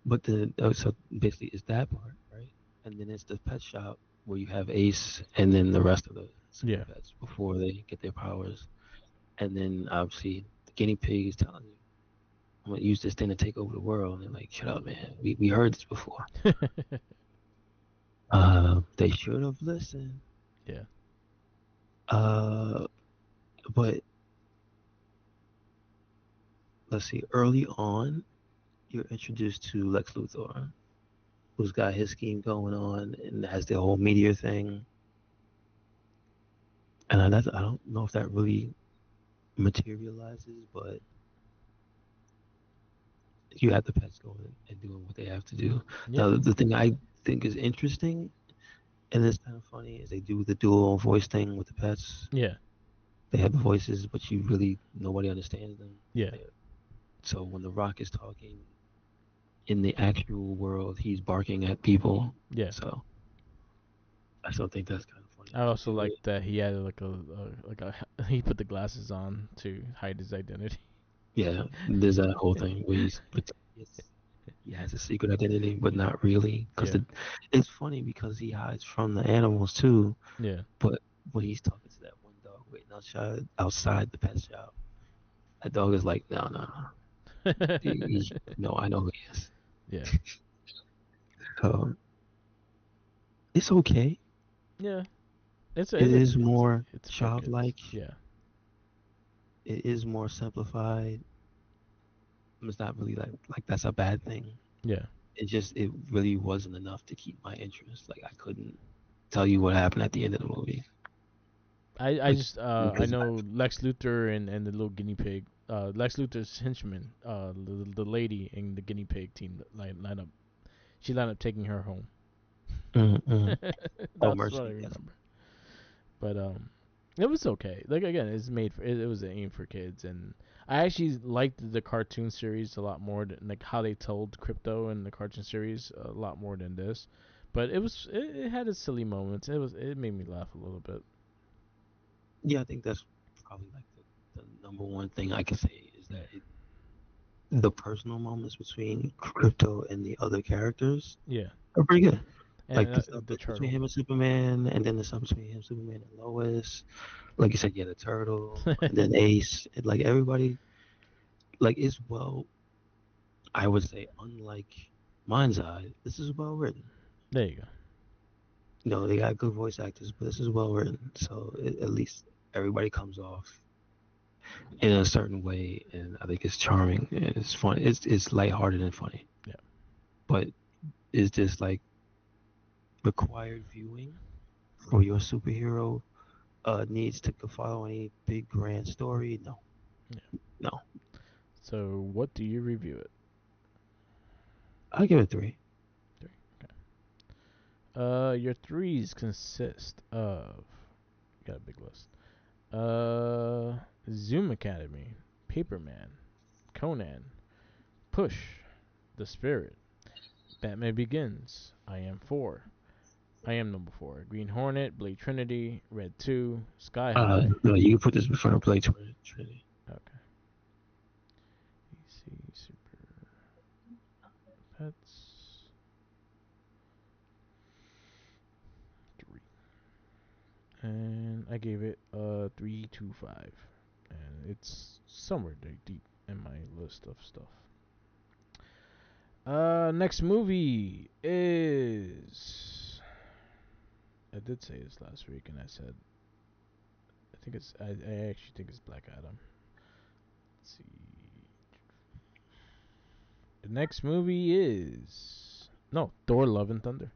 But so basically it's that part, right? And then it's the pet shop where you have Ace and then the rest of the super Yeah. pets before they get their powers. And then obviously the guinea pig is telling you, I'm gonna use this thing to take over the world. And they're like, shut up, man. We heard this before. They should have listened. yeah. Uh, but let's see. Early on, you're introduced to Lex Luthor, who's got his scheme going on and has the whole meteor thing. And I don't know if that really materializes, but you have the pets going and doing what they have to do. Yeah. Now, the thing I think is interesting and it's kind of funny is they do the dual voice thing with the pets. Yeah, They have the voices, but you really nobody understands them. yeah, They, so when The Rock is talking in the actual world, he's barking at people. yeah. So I still think that's kind of funny I how they also do like it. that he had like a he put the glasses on to hide his identity. Yeah, there's that whole thing where he has a secret identity, but not really. Yeah, It's funny because he hides from the animals too. yeah. But when he's talking to that one dog waiting outside the pet shop, that dog is like, no, no, no. No, I know who he is. Yeah, Um, it's okay. yeah. It is more It's for kids. childlike. Yeah, It is more simplified. It's not really like that's a bad thing. yeah. It really wasn't enough to keep my interest. Like I couldn't tell you what happened at the end of the movie. I Like just I because know Lex Luthor and the little guinea pig. Lex Luthor's henchman. The lady in the guinea pig team line up. She lined up taking her home. mm. Oh, That's what I Mercy, yes. remember. But it was okay. Like again, it's made for it was aimed for kids, and I actually liked the cartoon series a lot more than like how they told Crypto in the cartoon series a lot more than this. But it had its silly moments. It made me laugh a little bit. Yeah, I think that's probably like the number one thing I can say is Yeah, that the personal moments between Crypto and the other characters yeah, are pretty good. and Like the stuff the between turtle. him and Superman, and then the stuff between him, Superman, and Lois. Like you said, yeah, the turtle, and then Ace. And like everybody, like it's well, I would say, unlike Mind's Eye, this is well written. There you go. They got good voice actors, but this is well written. So at least everybody comes off in a certain way, and I think it's charming and it's fun. It's lighthearted and funny, Yeah. but is this like required viewing for your superhero needs to follow any big grand story? No, Yeah. no. So what do you review it? I'll give it 3. Three. Okay. Your threes consist of got a big list. Zoom Academy, Paperman, Conan, Push, The Spirit, Batman Begins, I Am 4, I Am Number 4, Green Hornet, Blade Trinity, Red 2, Sky High. No, you can put this in front of Blade Trinity. Okay. DC Super Pets 3. And I gave it a 325. And it's somewhere deep in my list of stuff. Next movie is. I did say this last week, and I said I think it's. I actually think it's Black Adam. Let's see. The next movie is no Thor: Love and Thunder.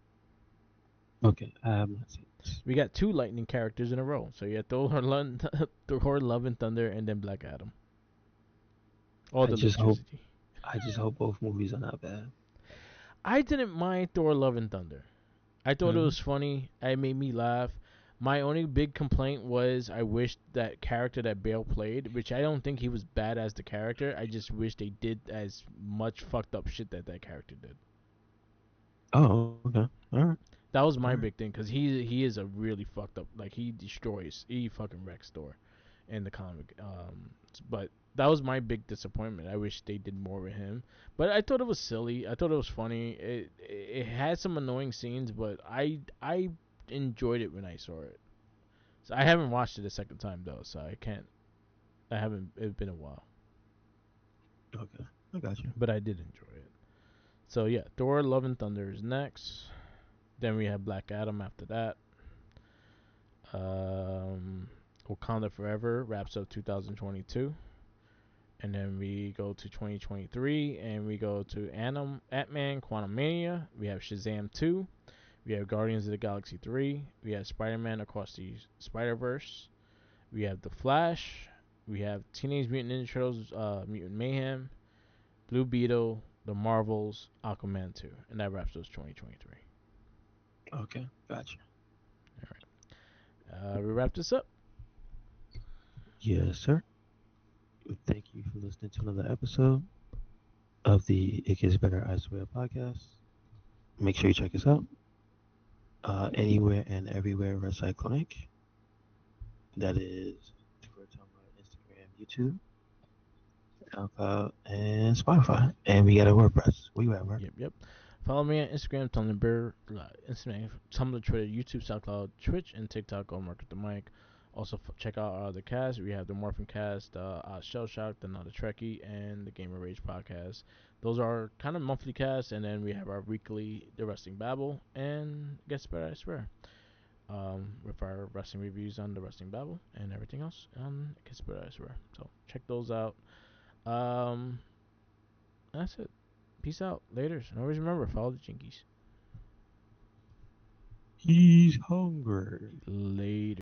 Okay, I have not seen this. We got two lightning characters in a row. So you had Thor: Love and Thunder, and then Black Adam. All I the just hope electricity. I just hope both movies are not bad. I didn't mind Thor: Love and Thunder. I thought it Hmm. was funny. It made me laugh. My only big complaint was I wish that character that Bale played, which I don't think he was bad as the character. I just wish they did as much fucked up shit that character did. Oh, okay, all right, That was all my right. big thing because he is a really fucked up like he fucking wrecks Thor in the comic. But that was my big disappointment. I wish they did more with him. But I thought it was silly. I thought it was funny. It had some annoying scenes, but I enjoyed it when I saw it. So I haven't watched it a second time though, so I can't. I haven't. It's been a while, Okay, I got you. but I did enjoy it. So yeah, Thor: Love and Thunder is next. Then we have Black Adam after that. Um, Wakanda Forever wraps up 2022, and then we go to 2023, and we go to Ant-Man, Quantumania. We have Shazam 2. We have Guardians of the Galaxy 3. We have Spider-Man Across the Spider-Verse. We have The Flash. We have Teenage Mutant Ninja Turtles, Mutant Mayhem, Blue Beetle, The Marvels, Aquaman 2, and that wraps up 2023. Okay, gotcha. We wrap this up. Yes, sir. Thank you for listening to another episode of the It Gets Better I Swear podcast. Make sure you check us out. Anywhere and everywhere Recycle Inc. That is Twitter, Tumblr, Instagram, YouTube, SoundCloud, and Spotify. And we got a WordPress. Where you at, Mark? Yep. Follow me on Instagram, Tumblr, Instagram, Tumblr, Twitter, YouTube, SoundCloud, Twitch, and TikTok. All Mark with the mic. Also, check out our other cast. We have the Morphin Cast, Shell Shock, the Not a Trekkie, and the Gamer Rage podcast. Those are kind of monthly casts, and then we have our weekly The Wrestling Babble and Gets Better, I Swear. With our wrestling reviews on the Wrestling Babble and everything else on Gets Better, I Swear. So check those out. Um, that's it. Peace out. Laters. And always remember, follow the Jinkies. He's hungry. Later.